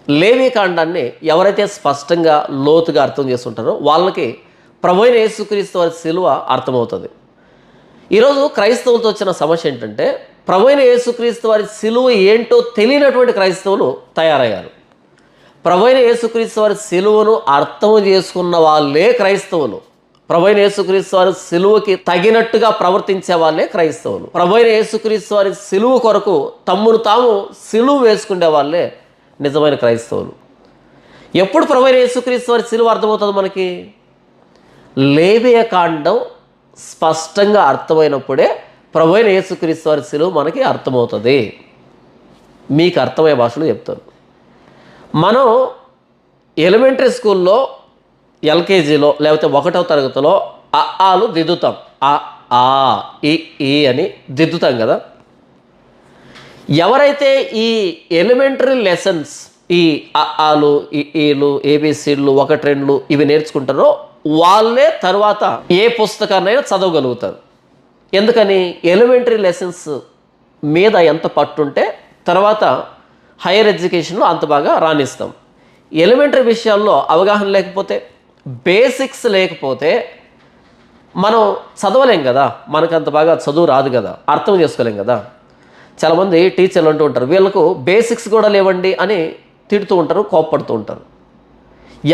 లేవి కాండాన్ని ఎవరైతే స్పష్టంగా లోతుగా అర్థం చేసుకుంటారో వాళ్ళకి ప్రభువైన యేసుక్రీస్తు వారి సిలువ అర్థమవుతుంది. ఈరోజు క్రైస్తవులతో వచ్చిన సమస్య ఏంటంటే ప్రభువైన యేసుక్రీస్తు వారి సిలువ ఏంటో తెలియనటువంటి క్రైస్తవులు తయారయ్యారు. ప్రభువైన యేసుక్రీస్తు వారి సిలువను అర్థం చేసుకున్న వాళ్ళే క్రైస్తవులు. ప్రభువైన యేసుక్రీస్తు వారి సిలువకి తగినట్టుగా ప్రవర్తించే వాళ్ళే క్రైస్తవులు. ప్రభువైన యేసుక్రీస్తు వారి సిలువ కొరకు తమ్మును తాము సిలువ వేసుకునే వాళ్ళే నిజమైన క్రైస్తవులు. ఎప్పుడు ప్రభువైన యేసుక్రీస్తు వారి సిలువ అర్థమవుతుంది మనకి? లేవియ కాండం స్పష్టంగా అర్థమైనప్పుడే ప్రభువైన యేసుక్రీస్తు వారి సిలువ మనకి అర్థమవుతుంది. మీకు అర్థమయ్యే భాషలో చెప్తాను. మనం ఎలిమెంటరీ స్కూల్లో ఎల్కేజీలో లేకపోతే 1వ తరగతిలో ఆలు దిద్దుతాం. ఆ ఈ అని దిద్దుతాం కదా. ఎవరైతే ఈ ఎలిమెంటరీ లెసన్స్ ఈ ఆలు ఈలు ఏబిసిడ్లు 1, 2 ఇవి నేర్చుకుంటారో వాళ్ళే తర్వాత ఏ పుస్తకాన్నైనా చదవగలుగుతారు. ఎందుకని? ఎలిమెంటరీ లెసన్స్ మీద ఎంత పట్టుంటే తర్వాత హైయర్ ఎడ్యుకేషన్లో అంత బాగా రాణిస్తాం. ఎలిమెంటరీ విషయాల్లో అవగాహన లేకపోతే, బేసిక్స్ లేకపోతే మనం చదవలేం కదా. మనకు అంత బాగా చదువు రాదు కదా, అర్థం చేసుకోలేం కదా. చాలామంది టీచర్లు అంటూ ఉంటారు, వీళ్ళకు బేసిక్స్ కూడా లేవండి అని తిడుతూ ఉంటారు, కోప్పడుతూ ఉంటారు.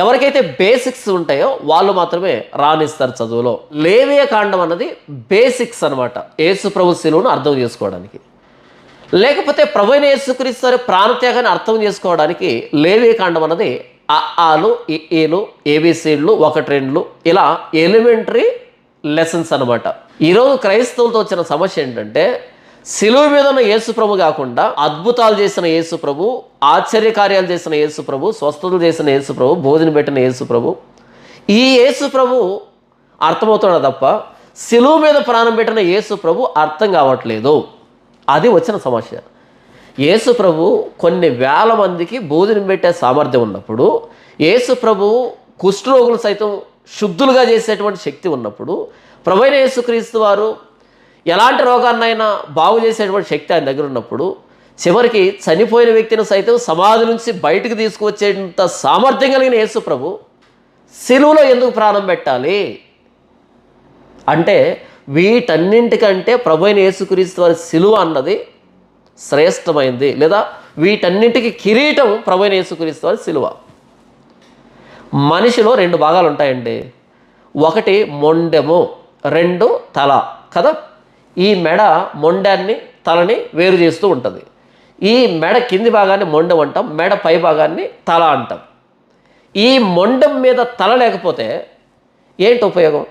ఎవరికైతే బేసిక్స్ ఉంటాయో వాళ్ళు మాత్రమే రాణిస్తారు చదువులో. లేవియ కాండం అన్నది బేసిక్స్ అనమాట, యేసు ప్రభు సిలువను అర్థం చేసుకోవడానికి. లేకపోతే ప్రభువైన యేసుక్రీస్తు వారి ప్రాణత్యాగాన్ని అర్థం చేసుకోవడానికి లేవియ కాండం అన్నది ఆలు ఈలు ఏబిసిడ్లు 1, 2 ఇలా ఎలిమెంటరీ లెసన్స్ అనమాట. ఈరోజు క్రైస్తవులతో వచ్చిన సమస్య ఏంటంటే సిలువ మీద ఉన్న యేసు ప్రభు కాకుండా అద్భుతాలు చేసిన యేసు ప్రభు, ఆశ్చర్యకార్యాలు చేసిన యేసు ప్రభు, స్వస్థతలు చేసిన యేసు ప్రభు, భోజనం పెట్టిన యేసు ప్రభు, ఈ యేసు ప్రభు అర్థమవుతున్నాడు తప్ప సిలువ మీద ప్రాణం పెట్టిన యేసు ప్రభు అర్థం కావట్లేదు. అది వచ్చిన సమస్య. యేసు ప్రభు కొన్ని వేల మందికి భోజనం పెట్టే సామర్థ్యం ఉన్నప్పుడు, యేసు ప్రభు కుష్ఠరోగులు సైతం శుద్ధులుగా చేసేటువంటి శక్తి ఉన్నప్పుడు, ప్రభువైన యేసుక్రీస్తు వారు ఎలాంటి రోగాన్నైనా బాగు చేసేటువంటి శక్తి ఆయన దగ్గర ఉన్నప్పుడు, చివరికి చనిపోయిన వ్యక్తిని సైతం సమాధి నుంచి బయటకు తీసుకువచ్చేంత సామర్థ్యం కలిగిన యేసు ప్రభు సిలువలో ఎందుకు ప్రాణం పెట్టాలి అంటే, వీటన్నింటికంటే ప్రభువైన యేసుక్రీస్తు వారి సిలువ అన్నది శ్రేష్టమైంది, లేదా వీటన్నింటికి కిరీటం ప్రభువైన యేసుక్రీస్తు వారి సిలువ. మనిషిలో 2 భాగాలు ఉంటాయండి. 1 మొండెము, 2 తల కదా. ఈ మెడ మొండాన్ని తలని వేరు చేస్తూ ఉంటుంది. ఈ మెడ కింది భాగాన్ని మొండెం అంటాం, మెడ పై భాగాన్ని తల అంటాం. ఈ మొండెం మీద తల లేకపోతే ఏంటి ఉపయోగం?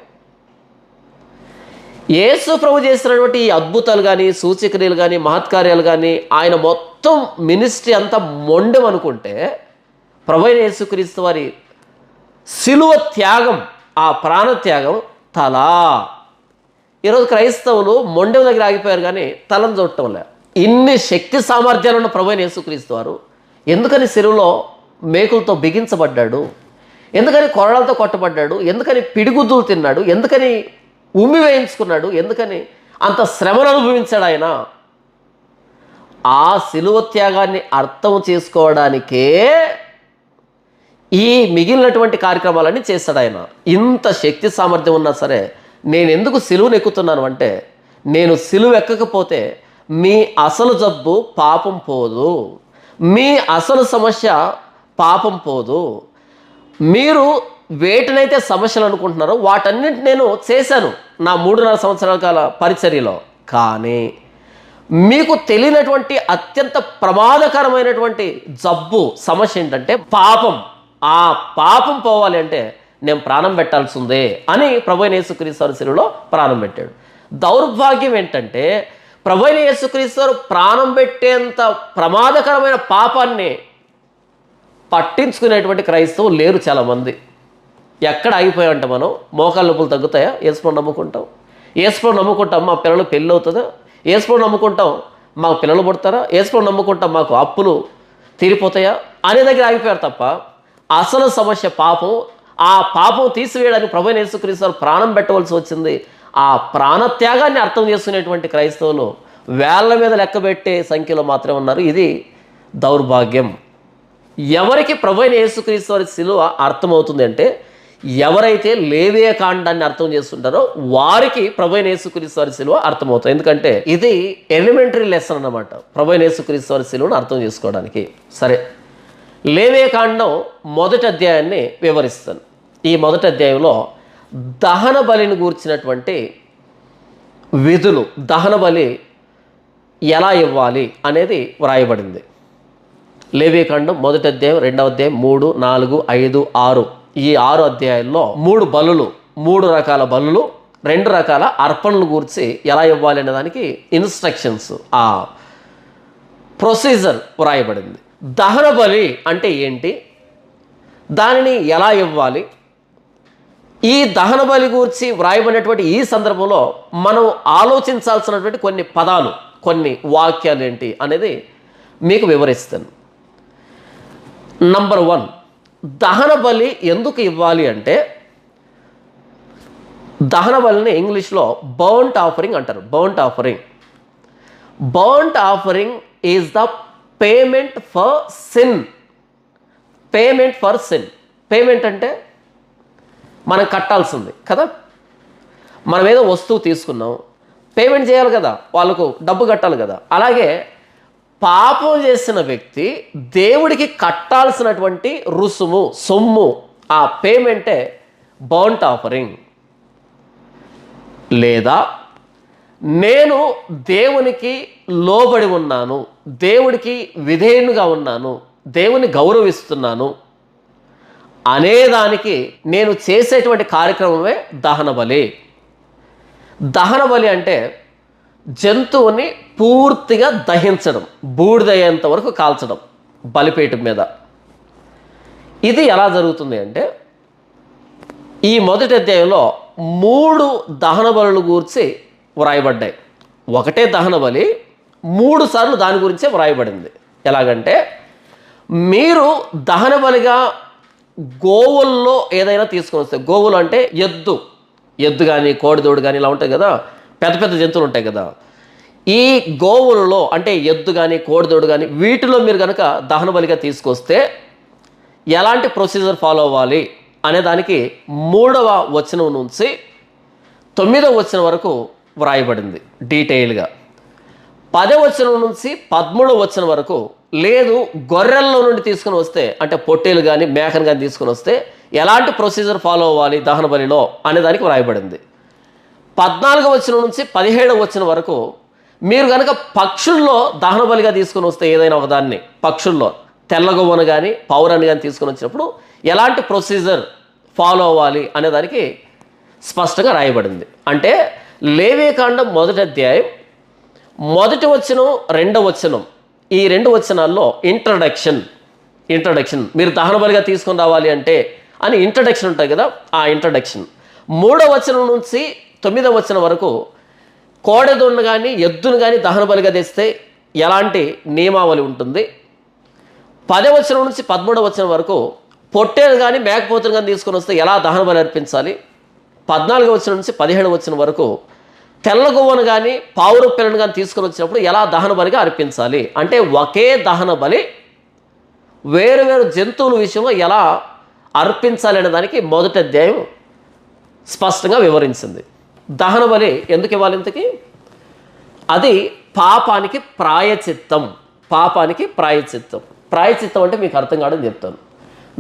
యేసు ప్రభు చేసినటువంటి ఈ అద్భుతాలు కానీ, సూచక్రియలు కానీ, మహత్కార్యాలు కానీ, ఆయన మొత్తం మినిస్ట్రీ అంతా మొండెం అనుకుంటే, ప్రభువైన యేసుక్రీస్తు వారి సిలువ త్యాగం, ఆ ప్రాణత్యాగం తల. ఈరోజు క్రైస్తవులు మొండెం దగ్గర ఆగిపోయారు కానీ తలను చూడటం లే. ఇన్ని శక్తి సామర్థ్యాలు ఉన్న ప్రభువైన యేసుక్రీస్తు వారు ఎందుకని సిలువలో మేకులతో బిగించబడ్డాడు? ఎందుకని కొరడాలతో కొట్టబడ్డాడు? ఎందుకని పిడిగుద్దులు తిన్నాడు? ఎందుకని ఉమ్మి వేయించుకున్నాడు? ఎందుకని అంత శ్రమను అనుభవించాడు ఆయన? ఆ సిలువ త్యాగాన్ని అర్థం చేసుకోవడానికే ఈ మిగిలినటువంటి కార్యక్రమాలన్నీ చేస్తాడు ఆయన. ఇంత శక్తి సామర్థ్యం ఉన్నా సరే నేను ఎందుకు సిలువను ఎక్కుతున్నాను అంటే, నేను సిలువ ఎక్కకపోతే మీ అసలు జబ్బు పాపం పోదు, మీ అసలు సమస్య పాపం పోదు. మీరు వేటినైతే సమస్యలు అనుకుంటున్నారో వాటన్నిటి నేను చేశాను నా 3.5 సంవత్సరాల కాల పరిచర్యలో. కానీ మీకు తెలియనటువంటి అత్యంత ప్రమాదకరమైనటువంటి జబ్బు సమస్య ఏంటంటే పాపం. ఆ పాపం పోవాలి అంటే నేను ప్రాణం పెట్టాల్సి ఉంది అని ప్రభువైన యేసుక్రీస్తు వారి సిలువలో ప్రాణం పెట్టాడు. దౌర్భాగ్యం ఏంటంటే ప్రభువైన యేసుక్రీస్తు వారు ప్రాణం పెట్టేంత ప్రమాదకరమైన పాపాన్ని పట్టించుకునేటువంటి క్రైస్తవులు లేరు చాలామంది. ఎక్కడ ఆగిపోయామంటే మనం మోకాళ్ళ నొప్పులు తగ్గుతాయా? యేసుప్రభుని నమ్ముకుంటాం. యేసుప్రభుని నమ్ముకుంటాం మా పిల్లలు పెళ్ళి అవుతుందా? యేసుప్రభుని నమ్ముకుంటాం మాకు పిల్లలు పుడతారా? యేసుప్రభుని నమ్ముకుంటాం మాకు అప్పులు తీరిపోతాయా అనే దగ్గర ఆగిపోయారు తప్ప అసలు సమస్య పాపం. ఆ పాపం తీసివేయడానికి ప్రభువైన యేసుక్రీస్తు వారు ప్రాణం పెట్టవలసి వచ్చింది. ఆ ప్రాణత్యాగాన్ని అర్థం చేసుకునేటువంటి క్రైస్తవులు వేళ్ల మీద లెక్కబెట్టే సంఖ్యలో మాత్రమే ఉన్నారు. ఇది దౌర్భాగ్యం. ఎవరికి ప్రభు అయిన యేసుక్రీస్తు వారి శిలువ అర్థమవుతుంది అంటే, ఎవరైతే లేవియ కాండాన్ని అర్థం చేస్తుంటారో వారికి ప్రభు అయిన యేసుక్రీస్తు వారి శిలువ అర్థమవుతుంది. ఎందుకంటే ఇది ఎలిమెంటరీ లెసన్ అన్నమాట, ప్రభు అయిన యేసుక్రీస్తు వారి శిలువను అర్థం చేసుకోవడానికి. సరే, లేవియ కాండం మొదటి అధ్యాయాన్ని వివరిస్తాను. ఈ మొదటి అధ్యాయంలో దహన బలిని గూర్చినటువంటి విధులు, దహన బలి ఎలా ఇవ్వాలి అనేది వ్రాయబడింది. లేవియకాండం మొదటి అధ్యాయం, రెండవ అధ్యాయం, 3, 4, 5, 6 ఈ 6 అధ్యాయాల్లో 3 బలులు, 3 రకాల బలులు, 2 రకాల అర్పణలు గురించి ఎలా ఇవ్వాలి అనే దానికి ఇన్స్ట్రక్షన్స్, ఆ ప్రొసీజర్ వ్రాయబడింది. దహన బలి అంటే ఏంటి, దానిని ఎలా ఇవ్వాలి, ఈ దహన బలి గురించి వ్రాయబడినటువంటి ఈ సందర్భంలో మనం ఆలోచించాల్సినటువంటి కొన్ని పదాలు, కొన్ని వాక్యాలు ఏంటి అనేది మీకు వివరిస్తాను. నంబర్ 1, దహన బలి ఎందుకు ఇవ్వాలి అంటే, దహన బలిని ఇంగ్లీష్లో బర్న్ట్ ఆఫరింగ్ అంటారు. Burnt offering, burnt offering is the payment for sin. Payment for sin. Payment అంటే మనం కట్టాల్సింది కదా. మనం ఏదో వస్తువు తీసుకున్నాం, పేమెంట్ చేయాలి కదా, వాళ్ళకు డబ్బు కట్టాలి కదా. అలాగే పాపం చేసిన వ్యక్తి దేవుడికి కట్టాల్సినటువంటి రుసుము, సొమ్ము, ఆ పేమెంటే బర్న్ట్ ఆఫరింగ్. లేదా నేను దేవునికి లోబడి ఉన్నాను, దేవుడికి విధేయునిగా ఉన్నాను, దేవుని గౌరవిస్తున్నాను అనేదానికి నేను చేసేటువంటి కార్యక్రమమే దహన బలి. దహన బలి అంటే జంతువుని పూర్తిగా దహించడం, బూడిదయ్యేంత వరకు కాల్చడం బలిపీఠం మీద. ఇది ఎలా జరుగుతుంది అంటే, ఈ మొదటి అధ్యాయంలో 3 దహన బలుల గురించి వ్రాయబడ్డాయి. ఒకటే దహన బలి 3 సార్లు దాని గురించే వ్రాయబడింది. ఎలాగంటే, మీరు దహన బలిగా గోవుల్లో ఏదైనా తీసుకొని వస్తే, గోవులు అంటే ఎద్దు కానీ కోడిదోడు కానీ ఇలా ఉంటాయి కదా, పెద్ద పెద్ద జంతువులు ఉంటాయి కదా. ఈ గోవులలో అంటే ఎద్దు కానీ కోడిదోడు కానీ వీటిలో మీరు కనుక దహన బలిగా తీసుకొస్తే ఎలాంటి ప్రొసీజర్ ఫాలో అవ్వాలి అనే దానికి 3వ వచనం నుంచి 9వ వచనం వరకు వ్రాయబడింది డీటెయిల్గా. 10వ వచనం నుంచి 13వ వచనం వరకు లేదు, గొర్రెల్లో నుండి తీసుకుని వస్తే అంటే పొట్టేలు కానీ మేకను కానీ తీసుకుని వస్తే ఎలాంటి ప్రొసీజర్ ఫాలో అవ్వాలి దహన బలిలో అనే దానికి వ్రాయబడింది. 14వ వచనం నుంచి 17వ వచనం వరకు మీరు కనుక పక్షుల్లో దహన బలిగా తీసుకుని వస్తే, ఏదైనా ఒకదాన్ని పక్షుల్లో తెల్లగొవ్వను కానీ పౌరాన్ని కానీ తీసుకుని వచ్చినప్పుడు ఎలాంటి ప్రొసీజర్ ఫాలో అవ్వాలి అనే దానికి స్పష్టంగా రాయబడింది. అంటే లేవియకాండం మొదటి అధ్యాయం మొదటి వచనం, 2వ వచనం, ఈ 2 వచనాల్లో ఇంట్రడక్షన్ మీరు దహన బలిగా తీసుకొని రావాలి అంటే అని ఇంట్రడక్షన్ ఉంటాయి కదా, ఆ ఇంట్రడక్షన్. 3వ వచనం నుంచి 9వ వచనం వరకు కోడెదొన్ను కానీ ఎద్దును కానీ దహన బలిగా తెస్తే ఎలాంటి నియమావళి ఉంటుంది. 10వ వచనం నుంచి 13వ వచనం వరకు పొట్టేలు కానీ మేకపోతులు కానీ తీసుకొని వస్తే ఎలా దహన బలి అర్పించాలి. 14వ వచనం నుంచి 17వ వచనం వరకు తెల్లగొవ్వను కానీ పావురు పిల్లను కానీ తీసుకొని వచ్చినప్పుడు ఎలా దహన బలిగా అర్పించాలి. అంటే ఒకే దహన బలి వేరు వేరు జంతువుల విషయంలో ఎలా అర్పించాలి అనే దానికి మొదటి అధ్యాయం స్పష్టంగా వివరించింది. దహన బలి ఎందుకు ఇవ్వాలి ఇంతకీ? అది పాపానికి ప్రాయచిత్తం. ప్రాయచిత్తం అంటే మీకు అర్థం కావడం చెప్తాను.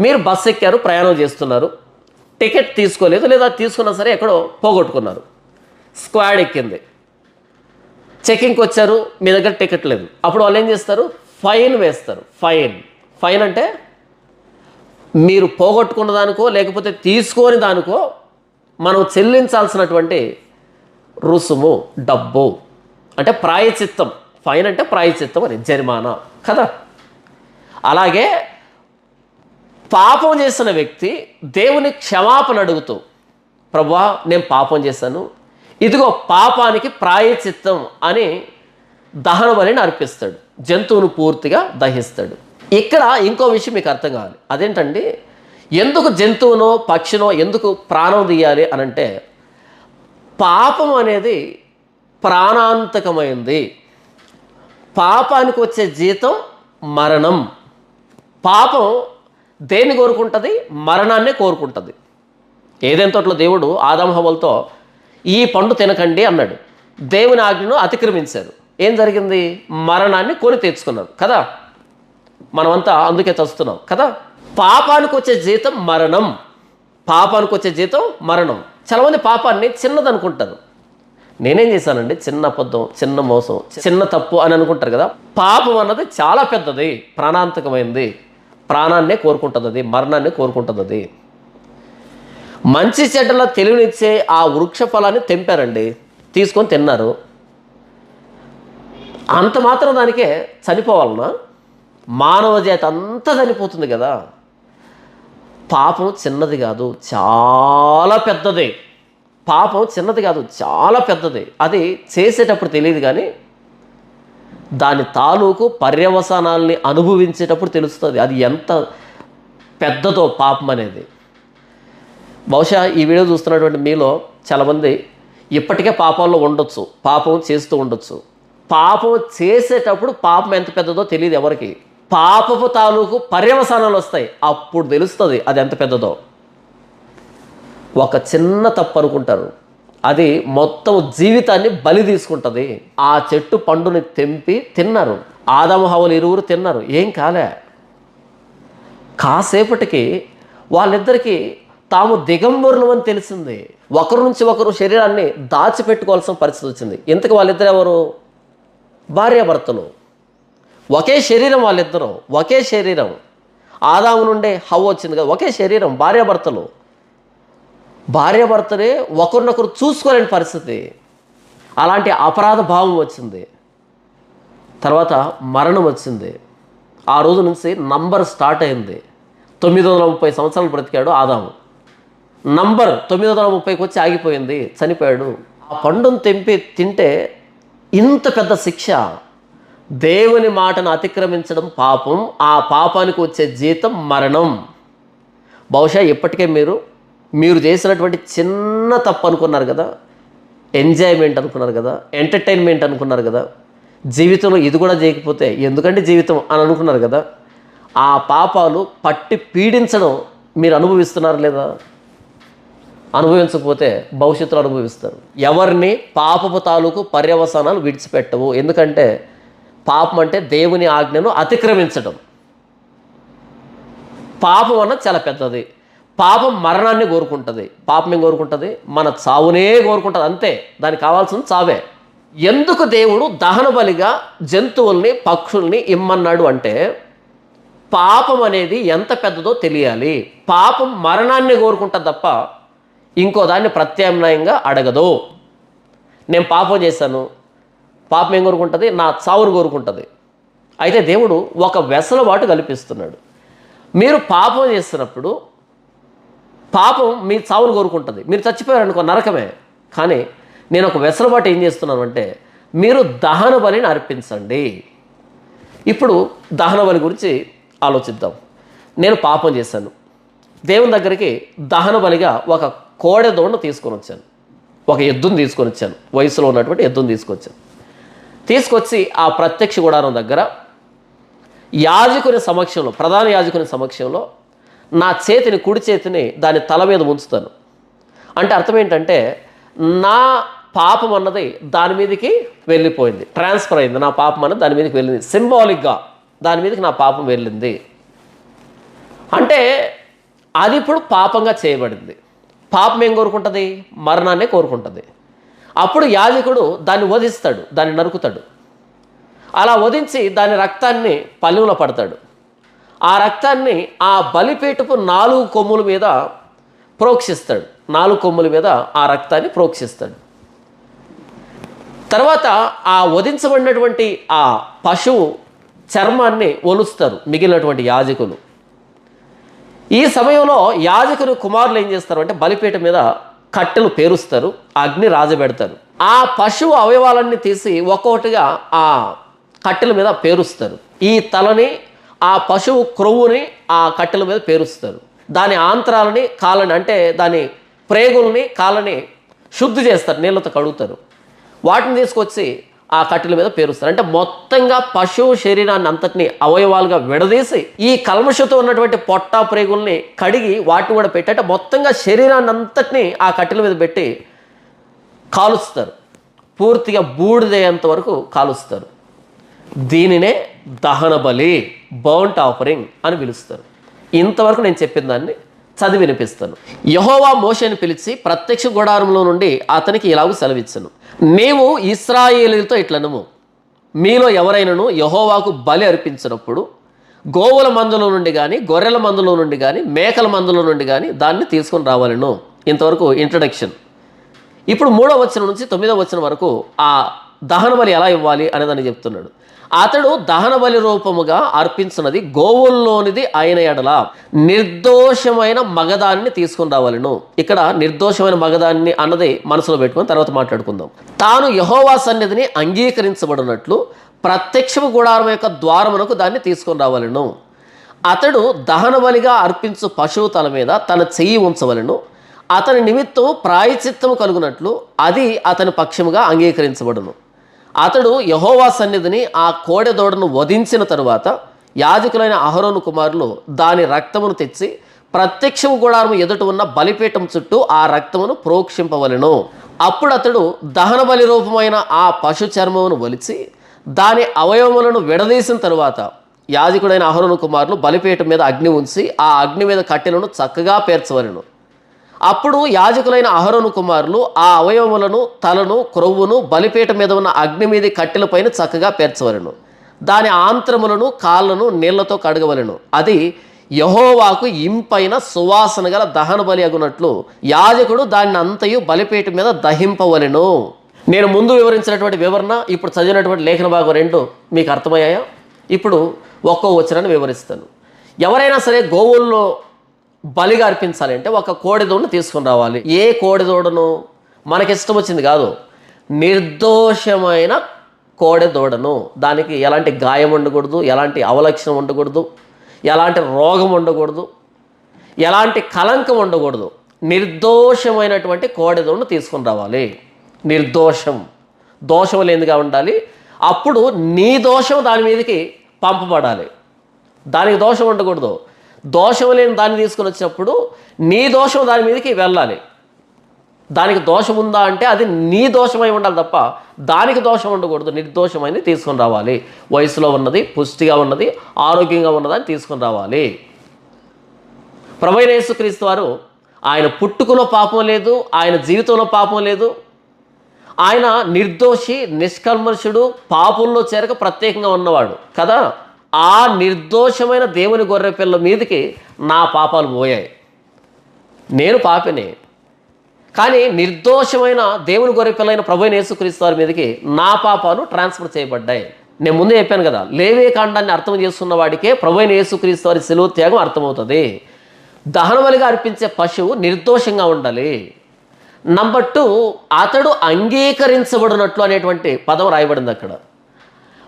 మీరు బస్సు ఎక్కారు, ప్రయాణం చేస్తున్నారు, టికెట్ తీసుకోలేదు, లేదా తీసుకున్నా సరే ఎక్కడో పోగొట్టుకున్నారు. స్క్వాడ్ ఎక్కింది, చెకింగ్కి వచ్చారు, మీ దగ్గర టికెట్ లేదు. అప్పుడు వాళ్ళు ఏం చేస్తారు? ఫైన్ వేస్తారు. ఫైన్ అంటే మీరు పోగొట్టుకున్న దానికో లేకపోతే తీసుకోని దానికో మనం చెల్లించాల్సినటువంటి రుసుము, డబ్బు అంటే ప్రాయచిత్తం. ఫైన్ అంటే ప్రాయచిత్తం అని, జరిమానా కదా. అలాగే పాపం చేసిన వ్యక్తి దేవుని క్షమాపణ అడుగుతూ, ప్రభువా నేను పాపం చేశాను, ఇదిగో పాపానికి ప్రాయచిత్తం అని దహన బలిని అర్పిస్తాడు, జంతువును పూర్తిగా దహిస్తాడు. ఇక్కడ ఇంకో విషయం మీకు అర్థం కావాలి. అదేంటండి, ఎందుకు జంతువునో పక్షినో ఎందుకు ప్రాణం తీయాలి అనంటే, పాపం అనేది ప్రాణాంతకమైంది. పాపానికి వచ్చే జీతం మరణం. పాపం దేన్ని కోరుకుంటుంది? మరణాన్నే కోరుకుంటుంది. ఏదైనా తోటలో దేవుడు ఆదాము హవ్వలతో ఈ పండు తినకండి అన్నాడు. దేవుని ఆజ్ఞను అతిక్రమించారు. ఏం జరిగింది? మరణాన్ని కొని తెచ్చుకున్నారు కదా. మనమంతా అందుకే చస్తున్నాం కదా. పాపానికి వచ్చే జీతం మరణం. పాపానికి వచ్చే జీతం మరణం. చాలామంది పాపాన్ని చిన్నదనుకుంటారు. నేనేం చేశానండి, చిన్న అబద్ధం, చిన్న మోసం, చిన్న తప్పు అని అనుకుంటారు కదా. పాపం అన్నది చాలా పెద్దది, ప్రాణాంతకమైనది. ప్రాణాన్నే కోరుకుంటుంది అది, మరణాన్ని కోరుకుంటుంది అది. మంచి చెడ్డల తెలివినిచ్చే ఆ వృక్ష ఫలాన్ని తెంపారండి, తీసుకొని తిన్నారు. అంత మాత్రం దానికే చనిపోవాలన్నా? మానవ జాతి అంతా చనిపోతుంది కదా. పాపం చిన్నది కాదు, చాలా పెద్దది. పాపం చిన్నది కాదు, చాలా పెద్దది. అది చేసేటప్పుడు తెలియదు, కానీ దాని తాలూకు పర్యవసానాల్ని అనుభవించేటప్పుడు తెలుస్తుంది అది ఎంత పెద్దదో పాపం అనేది. బహుశా ఈ వీడియో చూస్తున్నటువంటి మీలో చాలామంది ఇప్పటికే పాపాల్లో ఉండొచ్చు, పాపం చేస్తూ ఉండొచ్చు. పాపం చేసేటప్పుడు పాపం ఎంత పెద్దదో తెలియదు ఎవరికి. పాపపు తాలూకు పర్యవసానాలు వస్తాయి, అప్పుడు తెలుస్తుంది అది ఎంత పెద్దదో. ఒక చిన్న తప్పు అనుకుంటారు, అది మొత్తం జీవితాన్ని బలి తీసుకుంటుంది. ఆ చెట్టు పండుని తెంపి తిన్నారు. ఆదాము హవ్వలు ఇరువురు తిన్నారు, ఏం కాలే. కాసేపటికి వాళ్ళిద్దరికీ తాము దిగంబరులు అని తెలిసింది. ఒకరి నుంచి ఒకరు శరీరాన్ని దాచిపెట్టుకోవాల్సిన పరిస్థితి వచ్చింది. ఇంతకు వాళ్ళిద్దరు ఎవరు? భార్యాభర్తలు. ఒకే శరీరం వాళ్ళిద్దరూ, ఒకే శరీరం. ఆదాము నుండే హవ్వ వచ్చింది కదా, ఒకే శరీరం, భార్యాభర్తలు. భార్యాభర్తనే ఒకరినొకరు చూసుకోలేని పరిస్థితి. అలాంటి అపరాధ భావం వచ్చింది. తర్వాత మరణం వచ్చింది. ఆ రోజు నుంచి నంబర్ స్టార్ట్ అయింది. 930 సంవత్సరాలు బ్రతికాడు ఆదాము. నంబర్ 930కి వచ్చి ఆగిపోయింది, చనిపోయాడు. ఆ పండును తెంపి తింటే ఇంత పెద్ద శిక్ష. దేవుని మాటను అతిక్రమించడం పాపం, ఆ పాపానికి వచ్చే జీతం మరణం. బహుశా ఇప్పటికే మీరు చేసినటువంటి చిన్న తప్పు అనుకున్నారు కదా, ఎంజాయ్మెంట్ అనుకున్నారు కదా, ఎంటర్టైన్మెంట్ అనుకున్నారు కదా, జీవితంలో ఇది కూడా చేయకపోతే ఎందుకంటే జీవితం అని అనుకున్నారు కదా. ఆ పాపాలు పట్టి పీడించడం మీరు అనుభవిస్తున్నారు లేదా? అనుభవించకపోతే భవిష్యత్తులో అనుభవిస్తారు. ఎవరిని పాపపు తాలూకు పర్యవసానాలు విడిచిపెట్టవు. ఎందుకంటే పాపం అంటే దేవుని ఆజ్ఞను అతిక్రమించడం. పాపం అన్నది చాలా పెద్దది. పాపం మరణాన్ని కోరుకుంటుంది. పాపం ఏం కోరుకుంటుంది? మన చావునే కోరుకుంటుంది, అంతే. దానికి కావాల్సింది చావే. ఎందుకు దేవుడు దహన బలిగా జంతువుల్ని, పక్షుల్ని ఇమ్మన్నాడు అంటే పాపం అనేది ఎంత పెద్దదో తెలియాలి. పాపం మరణాన్ని కోరుకుంటుంది తప్ప ఇంకో దాన్ని ప్రత్యామ్నాయంగా అడగదు. నేను పాపం చేశాను, పాపం ఏం కోరుకుంటుంది? నా చావును కోరుకుంటుంది. అయితే దేవుడు ఒక వెసలుబాటు కల్పిస్తున్నాడు. మీరు పాపం చేస్తున్నప్పుడు పాపం మీ చావును కోరుకుంటుంది. మీరు చచ్చిపోయారనుకో నరకమే. కానీ నేను ఒక వెసలుబాటు ఏం చేస్తున్నాను అంటే మీరు దహన బలిని అర్పించండి. ఇప్పుడు దహన బలి గురించి ఆలోచిద్దాం. నేను పాపం చేశాను, దేవుని దగ్గరికి దహన బలిగా ఒక కోడెదోడును తీసుకొని వచ్చాను, ఒక ఎద్దును తీసుకొని వచ్చాను, వయసులో ఉన్నటువంటి ఎద్దును తీసుకొచ్చాను. తీసుకొచ్చి ఆ ప్రత్యక్ష గుడారం దగ్గర యాజకుని సమక్షంలో, ప్రధాన యాజకుని సమక్షంలో నా చేతిని, కుడి చేతిని దాని తల మీద ఉంచుతాను. అంటే అర్థం ఏంటంటే నా పాపం అన్నది దాని మీదకి వెళ్ళిపోయింది, ట్రాన్స్ఫర్ అయింది. నా పాపం అన్నది దాని మీదకి వెళ్ళింది, సింబాలిక్గా దాని మీదకి నా పాపం వెళ్ళింది. అంటే అది ఇప్పుడు పాపంగా చేయబడింది. పాపం ఏం కోరుకుంటుంది? మరణాన్నే కోరుకుంటుంది. అప్పుడు యాజకుడు దాన్ని వధిస్తాడు, దాన్ని నరుకుతాడు. అలా వధించి దాని రక్తాన్ని పల్లెంలో పడతాడు. ఆ రక్తాన్ని ఆ బలిపీఠపు 4 కొమ్ముల మీద ప్రోక్షిస్తాడు. 4 కొమ్ముల మీద ఆ రక్తాన్ని ప్రోక్షిస్తాడు. తర్వాత ఆ వధించబడినటువంటి ఆ పశువు చర్మాన్ని ఒలుస్తారు మిగిలినటువంటి యాజకులు. ఈ సమయంలో యాజకుని కుమారులు ఏం చేస్తారు అంటే బలిపీఠం మీద కట్టెలు పేరుస్తారు, అగ్ని రాజబెడతారు. ఆ పశువు అవయవాలన్నీ తీసి ఒక్కొక్కటిగా ఆ కట్టెల మీద పేరుస్తారు. ఈ తలని, ఆ పశువు క్రొవ్వుని ఆ కట్టెల మీద పేరుస్తారు. దాని ఆంత్రాలని, కాళ్ళని, అంటే దాని ప్రేగుల్ని, కాళ్ళని శుద్ధి చేస్తారు, నీళ్ళతో కడుగుతారు. వాటిని తీసుకొచ్చి ఆ కట్టెల మీద పేరుస్తారు. అంటే మొత్తంగా పశువు శరీరాన్ని అంతటిని అవయవాలుగా విడదీసి ఈ కల్మషతో ఉన్నటువంటి పొట్ట ప్రేగుల్ని కడిగి వాటిని కూడా పెట్టి, అంటే మొత్తంగా శరీరాన్ని అంతటిని ఆ కట్టెల మీద పెట్టి కాలుస్తారు. పూర్తిగా బూడిదయ్యేంత వరకు కాలుస్తారు. దీనినే దహన బలి, బర్న్ట్ ఆఫరింగ్ అని పిలుస్తారు. ఇంతవరకు నేను చెప్పిన దాన్ని చదివి వినిపిస్తాను. యెహోవా మోషేని పిలిచి ప్రత్యక్ష గుడారంలో నుండి అతనికి ఇలాగూ సెలవిచ్చెను, నీవు ఇశ్రాయేలీయులతో ఇట్లనము, మీలో ఎవరైనాను యెహోవాకు బలి అర్పించినప్పుడు గోవుల మందులో నుండి కానీ, గొర్రెల మందులో నుండి కానీ, మేకల మందులో నుండి కానీ దాన్ని తీసుకొని రావాలను. ఇంతవరకు ఇంట్రడక్షన్. ఇప్పుడు 3వ వచనం నుంచి 9వ వచనం వరకు ఆ దహన బలి ఎలా ఇవ్వాలి అనేదాన్ని చెప్తున్నాడు. అతడు దహన బలి రూపముగా అర్పించినది గోవుల్లోనిది అయిన ఎడల నిర్దోషమైన మగదాన్ని తీసుకుని రావాలను. ఇక్కడ నిర్దోషమైన మగదాన్ని అన్నది మనసులో పెట్టుకొని తర్వాత మాట్లాడుకుందాం. తాను యెహోవా సన్నిధిని అంగీకరించబడినట్లు ప్రత్యక్షము గుడారం యొక్క ద్వారమునకు దాన్ని తీసుకొని రావాలను. అతడు దహన బలిగా అర్పించు పశువు తల మీద తన చెయ్యి ఉంచవలను. అతని నిమిత్తం ప్రాయచిత్తము కలుగునట్లు అది అతని పక్షముగా అంగీకరించబడును. అతడు యెహోవా సన్నిధిని ఆ కోడెదోడను వధించిన తరువాత యాజకులైన అహరోను కుమారులు దాని రక్తమును తెచ్చి ప్రత్యక్షము గుడారము ఎదుట ఉన్న బలిపీఠం చుట్టూ ఆ రక్తమును ప్రోక్షింపవలెను. అప్పుడు అతడు దహన బలి రూపమైన ఆ పశు చర్మమును ఒలిచి దాని అవయవములను విడదీసిన తరువాత యాజకుడైన అహరోను కుమారులు బలిపీఠం మీద అగ్ని ఉంచి ఆ అగ్ని మీద కట్టెలను చక్కగా పేర్చవలెను. అప్పుడు యాజకులైన అహరోను కుమారులు ఆ అవయవములను, తలను, క్రొవ్వును బలిపీఠం మీద ఉన్న అగ్ని మీది కట్టెలపైన చక్కగా పేర్చవలెను. దాని ఆంత్రములను, కాళ్ళను నీళ్లతో కడగవలెను. అది యెహోవాకు ఇంపైన సువాసన గల దహన బలి అగునట్లు యాజకుడు దాన్ని అంతయు బలిపీఠం మీద దహింపవలెను. నేను ముందు వివరించినటువంటి వివరణ, ఇప్పుడు చదివినటువంటి లేఖన భాగం 2 మీకు అర్థమయ్యాయా? ఇప్పుడు ఒక్కో వచనాన్ని వివరిస్తాను. ఎవరైనా సరే గోవుల్లో బలిగా అర్పించాలి అంటే ఒక కోడెదోడును తీసుకుని రావాలి. ఏ కోడెదోడను? మనకిష్టం వచ్చింది కాదు, నిర్దోషమైన కోడెదోడను. దానికి ఎలాంటి గాయం ఉండకూడదు, ఎలాంటి అవలక్షణం ఉండకూడదు, ఎలాంటి రోగం ఉండకూడదు, ఎలాంటి కలంకం ఉండకూడదు. నిర్దోషమైనటువంటి కోడెదోడును తీసుకుని రావాలి. నిర్దోషం, దోషం లేనిదిగా ఉండాలి. అప్పుడు నీ దోషం దాని మీదకి పంపబడాలి. దానికి దోషం ఉండకూడదు. దోషం లేని దాన్ని తీసుకుని వచ్చినప్పుడు నీ దోషం దాని మీదకి వెళ్ళాలి. దానికి దోషం ఉందా అంటే అది నీ దోషమై ఉండాలి తప్ప దానికి దోషం ఉండకూడదు. నిర్దోషమైంది తీసుకొని రావాలి. వయసులో ఉన్నది, పుష్టిగా ఉన్నది, ఆరోగ్యంగా ఉన్నదని తీసుకొని రావాలి. ప్రభువైన యేసుక్రీస్తు వారు ఆయన పుట్టుకలో పాపం లేదు, ఆయన జీవితంలో పాపం లేదు. ఆయన నిర్దోషి, నిష్కల్మషుడు, పాపంలో చేరక ప్రత్యేకంగా ఉన్నవాడు కదా. ఆ నిర్దోషమైన దేవుని గొర్రెపిల్ల మీదకి నా పాపాలు పోయాయి. నేను పాపిని, కానీ నిర్దోషమైన దేవుని గొర్రెపిల్లైన ప్రభువైన యేసుక్రీస్తు వారి మీదకి నా పాపాలు ట్రాన్స్ఫర్ చేయబడ్డాయి. నేను ముందే చెప్పాను కదా, లేవే కాండాన్ని అర్థం చేసుకున్న వాడికే ప్రభువైన యేసుక్రీస్తు వారి శిలువ త్యాగం అర్థమవుతుంది. దహనబలిగా అర్పించే పశువు నిర్దోషంగా ఉండాలి. నంబర్ 2, అతడు అంగీకరించబడినట్లు అనేటువంటి పదం రాయబడింది అక్కడ.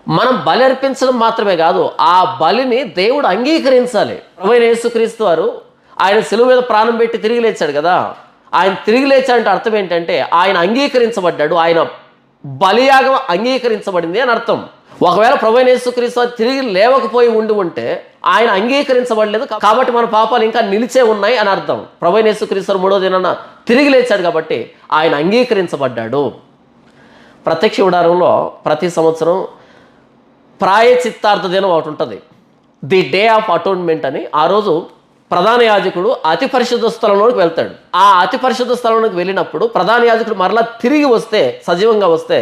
మనం బలి అర్పించడం మాత్రమే కాదు, ఆ బలిని దేవుడు అంగీకరించాలి. ప్రభువైన యేసుక్రీస్తు వారు ఆయన శిలువ మీద ప్రాణం పెట్టి తిరిగి లేచాడు కదా. ఆయన తిరిగి లేచాడంటే అర్థం ఏంటంటే ఆయన అంగీకరించబడ్డాడు, ఆయన బలియాగం అంగీకరించబడింది అని అర్థం. ఒకవేళ ప్రభువైన యేసుక్రీస్తు వారు తిరిగి లేవకపోయి ఉంటే ఆయన అంగీకరించబడలేదు కాబట్టి మన పాపాలు ఇంకా నిలిచే ఉన్నాయి అని అర్థం. ప్రభువైన యేసుక్రీస్తు వారు 3వ దినాన తిరిగి లేచాడు కాబట్టి ఆయన అంగీకరించబడ్డాడు. ప్రత్యక్ష గుడారంలో ప్రతి సంవత్సరం ప్రాయచిత్తార్థ దినం ఒకటి ఉంటుంది, ది డే ఆఫ్ అటోన్మెంట్ అని. ఆ రోజు ప్రధాన యాజకుడు అతి పరిశుద్ధ స్థలంలోకి వెళ్తాడు. ఆ అతి పరిశుద్ధ స్థలంలోకి వెళ్ళినప్పుడు ప్రధాన యాజకుడు మరలా తిరిగి వస్తే, సజీవంగా వస్తే,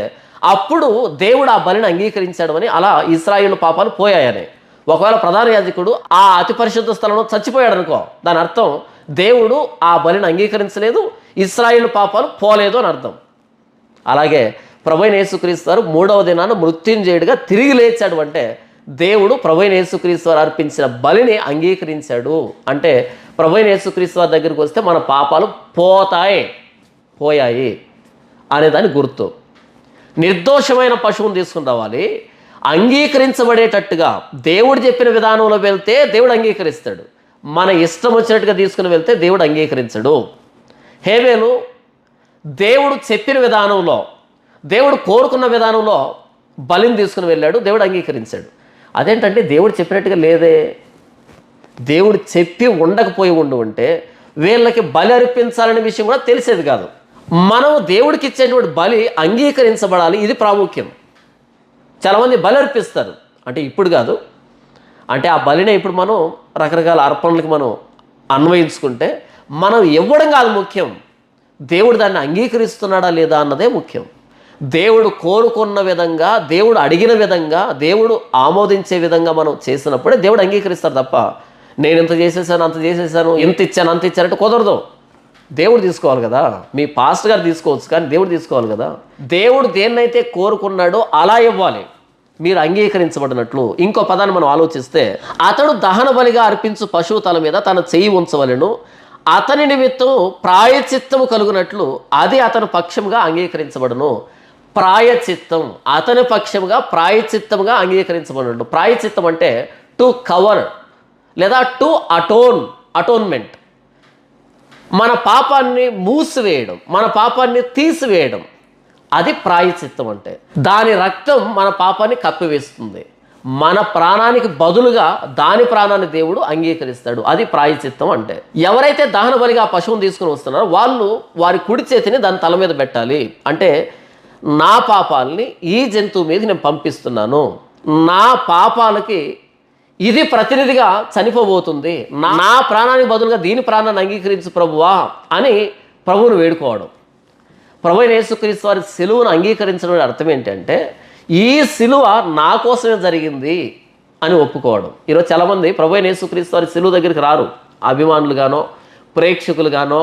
అప్పుడు దేవుడు ఆ బలిని అంగీకరించాడు అని, అలా ఇశ్రాయేలు పాపాలు పోయాయని. ఒకవేళ ప్రధాన యాజకుడు ఆ అతి పరిశుద్ధ స్థలంలో చచ్చిపోయాడు అనుకో, దాని అర్థం దేవుడు ఆ బలిని అంగీకరించలేదు, ఇశ్రాయేలు పాపాలు పోలేదు అని అర్థం. అలాగే ప్రభువైన యేసుక్రీస్తు వారు 3వ దినాన మృత్యుంజయుడిగా తిరిగి లేచాడు అంటే దేవుడు ప్రభువైన యేసుక్రీస్తు వారు అర్పించిన బలిని అంగీకరించాడు. అంటే ప్రభువైన యేసుక్రీస్తు వారి దగ్గరికి వస్తే మన పాపాలు పోయాయి అనేదాని గుర్తు. నిర్దోషమైన పశువును తీసుకుని రావాలి. అంగీకరించబడేటట్టుగా దేవుడు చెప్పిన విధానంలో వెళ్తే దేవుడు అంగీకరిస్తాడు. మన ఇష్టం వచ్చినట్టుగా తీసుకుని వెళ్తే దేవుడు అంగీకరించడు. హేబేలు దేవుడు చెప్పిన విధానంలో, దేవుడు కోరుకున్న విధానంలో బలిని తీసుకుని వెళ్ళాడు, దేవుడు అంగీకరించాడు. అదేంటంటే దేవుడు చెప్పినట్టుగా లేదే, దేవుడు చెప్పి ఉండకపోయి ఉంటే వీళ్ళకి బలి అర్పించాలనే విషయం కూడా తెలిసేది కాదు. మనం దేవుడికి ఇచ్చేటువంటి బలి అంగీకరించబడాలి, ఇది ప్రాముఖ్యం. చాలామంది బలి అర్పిస్తారు, అంటే ఇప్పుడు కాదు, అంటే ఆ బలినే ఇప్పుడు మనం రకరకాల అర్పణలకు మనం అన్వయించుకుంటే మనం ఇవ్వడం కాదు ముఖ్యం, దేవుడు దాన్ని అంగీకరిస్తున్నాడా లేదా అన్నదే ముఖ్యం. దేవుడు కోరుకున్న విధంగా, దేవుడు అడిగిన విధంగా, దేవుడు ఆమోదించే విధంగా మనం చేసినప్పుడే దేవుడు అంగీకరిస్తారు తప్ప నేను ఇంత చేసేసాను, అంత చేసేసాను, ఇంత ఇచ్చాను, అంత ఇచ్చానంటే కుదరదు. దేవుడు తీసుకోవాలి కదా. మీ పాస్టర్ గారు తీసుకోవచ్చు, కానీ దేవుడు తీసుకోవాలి కదా. దేవుడు దేన్నైతే కోరుకున్నాడో అలా ఇవ్వాలి, మీరు అంగీకరించబడినట్లు. ఇంకో పదాన్ని మనం ఆలోచిస్తే, అతడు దహన బలిగా అర్పించు పశువు తల మీద తన చెయ్యి ఉంచవలెను, అతని నిమిత్తం ప్రాయచిత్తము కలుగునట్లు అది అతని పక్షంగా అంగీకరించబడును. ప్రాయచిత్తం, అతని పక్షంగా ప్రాయచిత్తముగా అంగీకరించబడినట్లు. ప్రాయచిత్తం అంటే టు కవర్ లేదా టు అటోన్మెంట్, మన పాపాన్ని మూసివేయడం, మన పాపాన్ని తీసివేయడం, అది ప్రాయచిత్తం. అంటే దాని రక్తం మన పాపాన్ని కప్పివేస్తుంది, మన ప్రాణానికి బదులుగా దాని ప్రాణాన్ని దేవుడు అంగీకరిస్తాడు, అది ప్రాయచిత్తం. అంటే ఎవరైతే దహన బలిగా ఆ పశువుని తీసుకుని వస్తున్నారో వాళ్ళు వారి కుడి చేతిని దాని తల మీద పెట్టాలి. అంటే నా పాపాలని ఈ జంతువు మీద నేను పంపిస్తున్నాను, నా పాపాలకి ఇది ప్రతినిధిగా చనిపోబోతుంది, నా ప్రాణానికి బదులుగా దీని ప్రాణాన్ని అంగీకరించు ప్రభువా అని ప్రభువును వేడుకోవడం. ప్రభు అయిన యేసుక్రీస్తు వారి సిలువను అంగీకరించడం అర్థం ఏంటంటే ఈ సిలువ నా కోసమే జరిగింది అని ఒప్పుకోవడం. ఈరోజు చాలామంది ప్రభు అయిన యేసుక్రీస్తు వారి సిలువ దగ్గరికి రారు, అభిమానులుగానో ప్రేక్షకులుగానో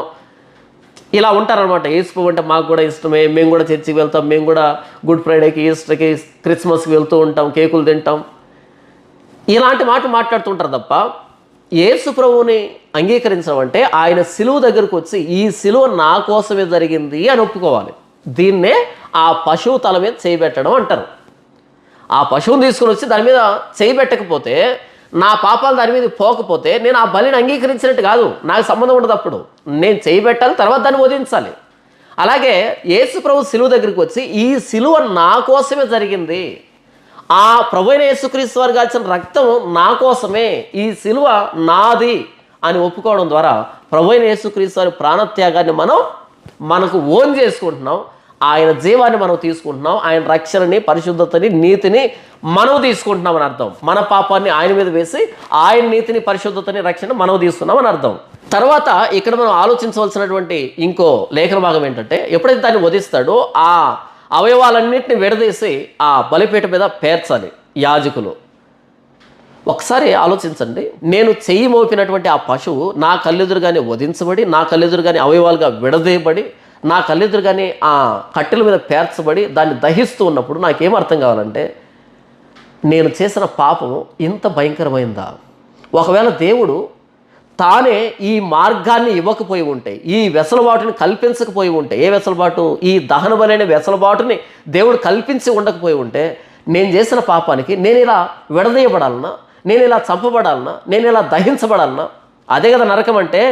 ఇలా ఉంటారనమాట. యేసు అంటే మాకు కూడా ఇష్టమే, మేము కూడా చర్చికి వెళ్తాం, మేము కూడా గుడ్ ఫ్రైడేకి, ఈస్టర్కి, క్రిస్మస్కి వెళ్తూ ఉంటాం, కేకులు తింటాం, ఇలాంటి మాటలు మాట్లాడుతుంటారు తప్ప యేసు ప్రభువుని అంగీకరించడం అంటే ఆయన సిలువ దగ్గరకు వచ్చి ఈ సిలువ నా కోసమే జరిగింది అని ఒప్పుకోవాలి. దీన్నే ఆ పశువు తల మీద చేయబెట్టడం అంటారు. ఆ పశువుని తీసుకుని వచ్చి దాని మీద చేయబెట్టకపోతే, నా పాపాలు దాని మీద పోకపోతే నేను ఆ బలిని అంగీకరించినట్టు కాదు, నాకు సంబంధం ఉండదు. అప్పుడు నేను చేయబెట్టాలి, తర్వాత దాన్ని వధించాలి. అలాగే యేసు ప్రభు సిలువ దగ్గరికి వచ్చి ఈ సిలువ నా కోసమే జరిగింది, ఆ ప్రభు అయిన యేసుక్రీస్తు వారు కాల్చిన రక్తం నా కోసమే, ఈ సిలువ నాది అని ఒప్పుకోవడం ద్వారా ప్రభు అయిన యేసుక్రీస్తు వారి ప్రాణత్యాగాన్ని మనకు ఓన్ చేసుకుంటున్నాం, ఆయన జీవాన్ని మనం తీసుకుంటున్నాం, ఆయన రక్షణని, పరిశుద్ధతని, నీతిని మనం తీసుకుంటున్నాం అని అర్థం. మన పాపాన్ని ఆయన మీద వేసి ఆయన నీతిని, పరిశుద్ధతని, రక్షణ మనం తీసుకున్నాం అని అర్థం. తర్వాత ఇక్కడ మనం ఆలోచించవలసినటువంటి ఇంకో లేఖన భాగం ఏంటంటే, ఎప్పుడైతే దాన్ని వధిస్తాడో ఆ అవయవాలన్నింటినీ విడదీసి ఆ బలిపీఠ మీద పేర్చాలి యాజకులు. ఒకసారి ఆలోచించండి, నేను చెయ్యి మోపినటువంటి ఆ పశువు నా కళ్ళెదురుగానే వధించబడి, నా కళ్ళెదురుగానే అవయవాలుగా విడదీయబడి, నా కళ్ళెదురుగానే ఆ కట్టెల మీద పేర్చబడి దాన్ని దహిస్తూ ఉన్నప్పుడు నాకేం అర్థం కావాలంటే, నేను చేసిన పాపం ఇంత భయంకరమైందా? ఒకవేళ దేవుడు తానే ఈ మార్గాన్ని ఇవ్వకపోయి ఉంటే, ఈ వెసలుబాటుని కల్పించకపోయి ఉంటే, ఏ వెసలుబాటు? ఈ దహన బలి అనే వెసలుబాటుని దేవుడు కల్పించి ఉండకపోయి ఉంటే, నేను చేసిన పాపానికి నేను ఇలా విడదీయబడాలన్నా, నేను ఇలా చంపబడాలన్నా, నేను ఇలా దహించబడాలన్నా? అదే కదా నరకం అంటే.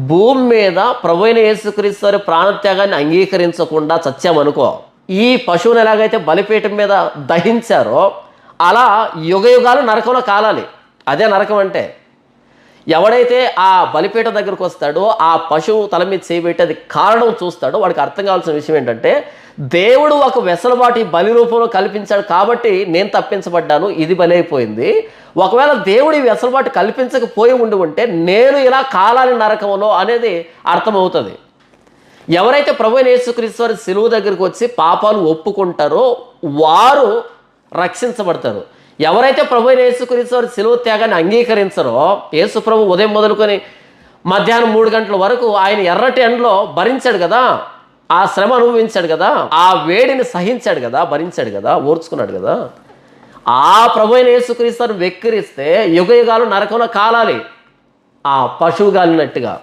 భూమి మీద ప్రభు అయిన యేసుక్రీస్తు వారి ప్రాణత్యాగాన్ని అంగీకరించకుండా చచ్చామనుకో, ఈ పశువుని ఎలాగైతే బలిపీఠం మీద దహించారో అలా యుగయుగాలు నరకంలో కాలాలి. అదే నరకం అంటే. ఎవడైతే ఆ బలిపీఠ దగ్గరకు వస్తాడో, ఆ పశువు తల మీద చేయబెట్టి అది కారణం చూస్తాడో, వాడికి అర్థం కావాల్సిన విషయం ఏంటంటే, దేవుడు ఒక వెసలుబాటు ఈ బలి రూపంలో కల్పించాడు కాబట్టి నేను తప్పించబడ్డాను, ఇది బలి అయిపోయింది. ఒకవేళ దేవుడు ఈ వెసలుబాటు కల్పించకపోయి ఉంటే నేను ఇలా కాలాలి నరకంలో అనేది అర్థమవుతుంది. ఎవరైతే ప్రభు అయిన యేసుక్రీస్తు వారి సిలువ దగ్గరికి వచ్చి పాపాలు ఒప్పుకుంటారో వారు రక్షించబడతారు. ఎవరైతే ప్రభు అయిన యేసుక్రీస్తు వారి సిలువ త్యాగాన్ని అంగీకరించరో, యేసు ప్రభు ఉదయం మొదలుకొని మధ్యాహ్నం 3 గంటల వరకు ఆయన ఎర్రటి ఎండలో భరించాడు కదా, ఆ శ్రమ అనుభవించాడు కదా, ఆ వేడిని సహించాడు కదా, భరించాడు కదా, ఓర్చుకున్నాడు కదా. ఆ ప్రభు అయిన యేసుక్రీస్తు వారిని వెక్కిరిస్తే యుగయుగాలు నరకంలో కాలాలి, ఆ పశువు గాలినట్టుగా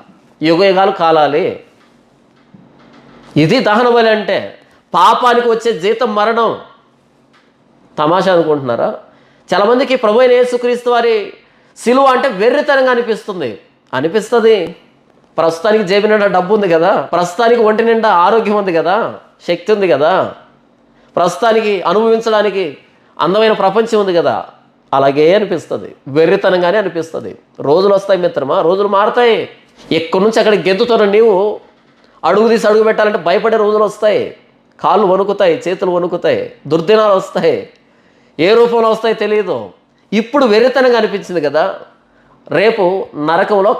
యుగయుగాలు కాలాలి. ఇది దహన బలి అంటే. పాపానికి వచ్చే జీతం మరణం. తమాషా అనుకుంటున్నారా? చాలామందికి ప్రభు అయిన యేసుక్రీస్తు వారి సిలువ అంటే వెర్రితనంగా అనిపిస్తుంది. ప్రస్తుతానికి జేబు నిండా డబ్బు ఉంది కదా, ప్రస్తుతానికి ఒంటి నిండా ఆరోగ్యం ఉంది కదా, శక్తి ఉంది కదా, ప్రస్తుతానికి అనుభవించడానికి అందమైన ప్రపంచం ఉంది కదా, అలాగే అనిపిస్తుంది, వెర్రితనంగానే అనిపిస్తుంది. రోజులు వస్తాయి మిత్రమా, రోజులు మారుతాయి. ఎక్కడి నుంచి అక్కడికి గెంతుతున్న నీవు అడుగు తీసి అడుగు పెట్టాలంటే భయపడే రోజులు వస్తాయి. కాళ్ళు వణుకుతాయి, చేతులు వణుకుతాయి, దుర్దినాలు వస్తాయి. ఏ రూపంలో వస్తాయి తెలియదు. ఇప్పుడు వెర్రితనంగా అనిపించింది కదా, రేపు నరకంలో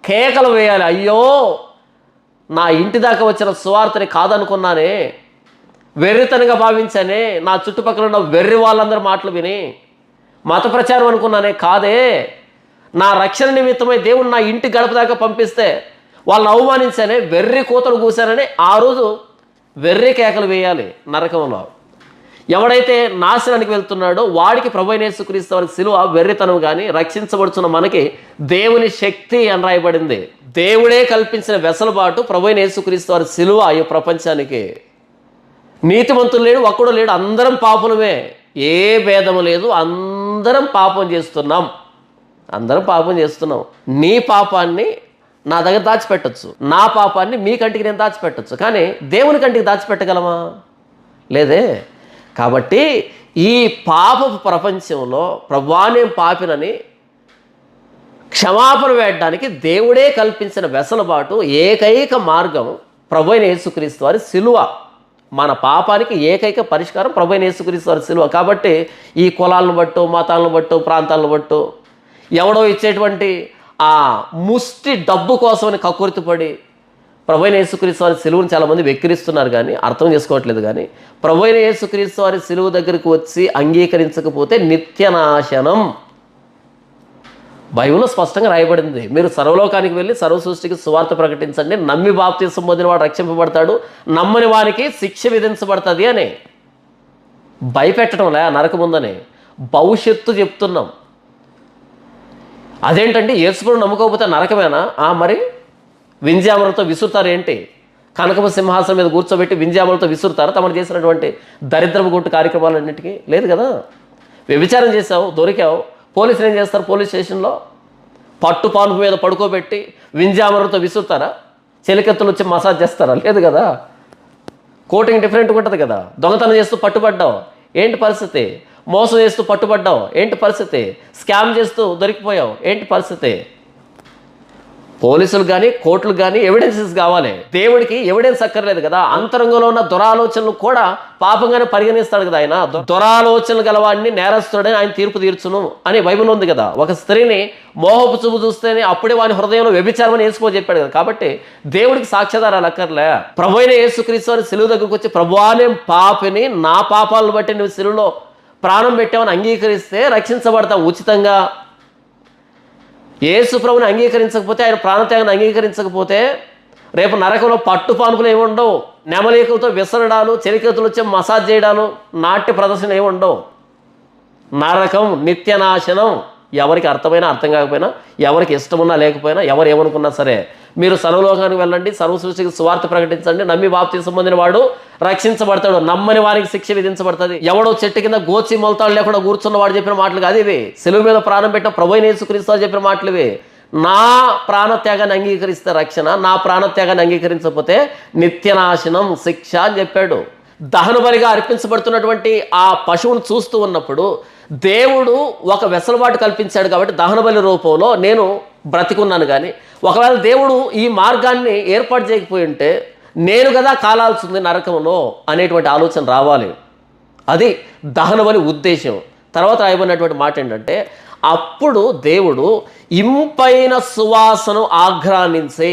కేకలు వేయాలి. అయ్యో, నా ఇంటి దాకా వచ్చిన సువార్తని కాదనుకున్నానే, వెర్రితనంగా భావించానే, నా చుట్టుపక్కల ఉన్న వెర్రి వాళ్ళందరూ మాటలు విని మత ప్రచారం అనుకున్నానే, కాదే, నా రక్షణ నిమిత్తమై దేవుడు నా ఇంటి గడప దాకా పంపిస్తే వాళ్ళని అవమానించానే, వెర్రి కూతలు కూశానని ఆ రోజు వెర్రి కేకలు వేయాలి నరకంలో. ఎవడైతే నాశనానికి వెళ్తున్నాడో వాడికి ప్రభువైన యేసుక్రీస్తు వారి సిలువ వెర్రితనం, కానీ రక్షించబడుతున్న మనకి దేవుని శక్తి అని రాయబడింది. దేవుడే కల్పించిన వెసలుబాటు ప్రభువైన యేసుక్రీస్తు వారి సిలువ ఈ ప్రపంచానికి. నీతిమంతులు లేడు, ఒక్కడు లేడు, అందరం పాపులమే, ఏ భేదము లేదు, అందరం పాపం చేస్తున్నాం. నీ పాపాన్ని నా దగ్గర దాచిపెట్టచ్చు, నా పాపాన్ని మీ కంటికి నేను దాచిపెట్టచ్చు, కానీ దేవుని కంటికి దాచిపెట్టగలమా? లేదే. కాబట్టి ఈ పాపపు ప్రపంచంలో ప్రభువా నేను పాపినని క్షమాపణ వేయడానికి దేవుడే కల్పించిన వెసలుబాటు, ఏకైక మార్గం ప్రభువైన యేసుక్రీస్తు వారి సిలువ. మన పాపానికి ఏకైక పరిష్కారం ప్రభువైన యేసుక్రీస్తు వారి సిలువ. కాబట్టి ఈ కులాలను బట్టు, మతాలను బట్టు, ప్రాంతాలను బట్టు ఎవడో ఇచ్చేటువంటి ఆ ముష్టి డబ్బు కోసమని కక్కుర్తిపడి ప్రభువైన యేసుక్రీస్తు వారి సిలువను చాలామంది వెక్కిరిస్తున్నారు, కానీ అర్థం చేసుకోవట్లేదు. కానీ ప్రభువైన యేసుక్రీస్తు వారి సిలువ దగ్గరికి వచ్చి అంగీకరించకపోతే నిత్యనాశనం. బైబిల్లో స్పష్టంగా రాయబడింది, మీరు సర్వలోకానికి వెళ్ళి సర్వ సృష్టికి సువార్త ప్రకటించండి, నమ్మి బాప్తిసం పొందిన వాడు రక్షింపబడతాడు, నమ్మని వానికి శిక్ష విధించబడుతుంది అని. భయపెట్టడంలే నరకముందని, భవిష్యత్తు చెప్తున్నాం. అదేంటంటే యేసుప్రభువును నమ్ముకోకపోతే నరకమేనా? మరి వింజామలతో విసురుతారు ఏంటి? కనకపు సింహాసనం మీద కూర్చోబెట్టి వింజామలతో విసురుతారు తమను చేసినటువంటి దరిద్రపు గుట్టు కార్యక్రమాలన్నిటికీ? లేదు కదా. వ్యభిచారం చేసావు, దొరికావు, పోలీసులు ఏం చేస్తారు? పోలీస్ స్టేషన్లో పట్టు పాన్పు మీద పడుకోబెట్టి వింజామలతో విసురుతారా? చెలికత్తులు వచ్చి మసాజ్ చేస్తారా? లేదు కదా. కోటింగ్ డిఫరెంట్గా ఉంటుంది కదా. దొంగతనం చేస్తూ పట్టుబడ్డావు, ఏంటి పరిస్థితి? మోసం చేస్తూ పట్టుబడ్డావు, ఏంటి పరిస్థితి? స్కామ్ చేస్తూ దొరికిపోయావు, ఏంటి పరిస్థితి? పోలీసులు కానీ కోర్టులు కానీ ఎవిడెన్సెస్ కావాలి. దేవుడికి ఎవిడెన్స్ అక్కర్లేదు కదా. అంతరంగంలో ఉన్న దురాలోచనలు కూడా పాపంగానే పరిగణిస్తాడు కదా ఆయన. దురాలోచనలు గలవాడిని నేరస్తుడని ఆయన తీర్పు తీర్చును అని బైబిల్ ఉంది కదా. ఒక స్త్రీని మోహపు చూపు చూస్తేనే అప్పుడే వాని హృదయంలో వ్యభిచారం వేసుకో చెప్పాడు కదా. కాబట్టి దేవుడికి సాక్ష్యాధారాలు అక్కర్లే. ప్రభువైన యేసుక్రీస్తు వారి సిలువ దగ్గరకు వచ్చి ప్రభువా నేను పాపిని, నా పాపాలను బట్టి నువ్వు సిలువలో ప్రాణం పెట్టామని అంగీకరిస్తే రక్షించబడతాం ఉచితంగా. యేసు ప్రభుని అంగీకరించకపోతే, ఆయన ప్రాణత్యాగాన్ని అంగీకరించకపోతే రేపు నరకంలో పట్టు పానుపులు ఏమి ఉండవు, నెమలీకులతో విసరడాలు, చెలికతులు వచ్చి మసాజ్ చేయడాలు, నాట్య ప్రదర్శన ఏమి ఉండవు. నరకం, నిత్యనాశనం. ఎవరికి అర్థమైనా అర్థం కాకపోయినా, ఎవరికి ఇష్టమున్నా లేకపోయినా, ఎవరు ఏమనుకున్నా సరే మీరు సర్వలోకానికి వెళ్ళండి, సర్వ సృష్టికి సువార్త ప్రకటించండి, నమ్మి బాప్తిసం పొందిన వాడు రక్షించబడతాడు, నమ్మని వారికి శిక్ష విధించబడుతుంది. ఎవడో చెట్టు కింద గోచి మొలతాడు లేకుండా కూర్చున్న వాడు చెప్పిన మాటలు కాదు ఇవి. సిలువ మీద ప్రాణం పెట్టిన ప్రభువైన యేసుక్రీస్తు చెప్పిన మాటలు ఇవి. నా ప్రాణత్యాగాన్ని అంగీకరిస్తే రక్షణ, నా ప్రాణత్యాగాన్ని అంగీకరించకపోతే నిత్యనాశనం, శిక్ష అని చెప్పాడు. దహన బలిగా అర్పించబడుతున్నటువంటి ఆ పశువును చూస్తూ ఉన్నప్పుడు దేవుడు ఒక వెసలుబాటు కల్పించాడు కాబట్టి దహన బలి రూపంలో నేను బ్రతికున్నాను. కానీ ఒకవేళ దేవుడు ఈ మార్గాన్ని ఏర్పాటు చేయకపోయి ఉంటే నేను కదా కాలాల్సింది నరకంలో అనేటువంటి ఆలోచన రావాలి. అది దహన బలి ఉద్దేశం. తర్వాత రాయబడినటువంటి మాట ఏంటంటే, అప్పుడు దేవుడు ఇంపైన సువాసన ఆఘ్రానించి,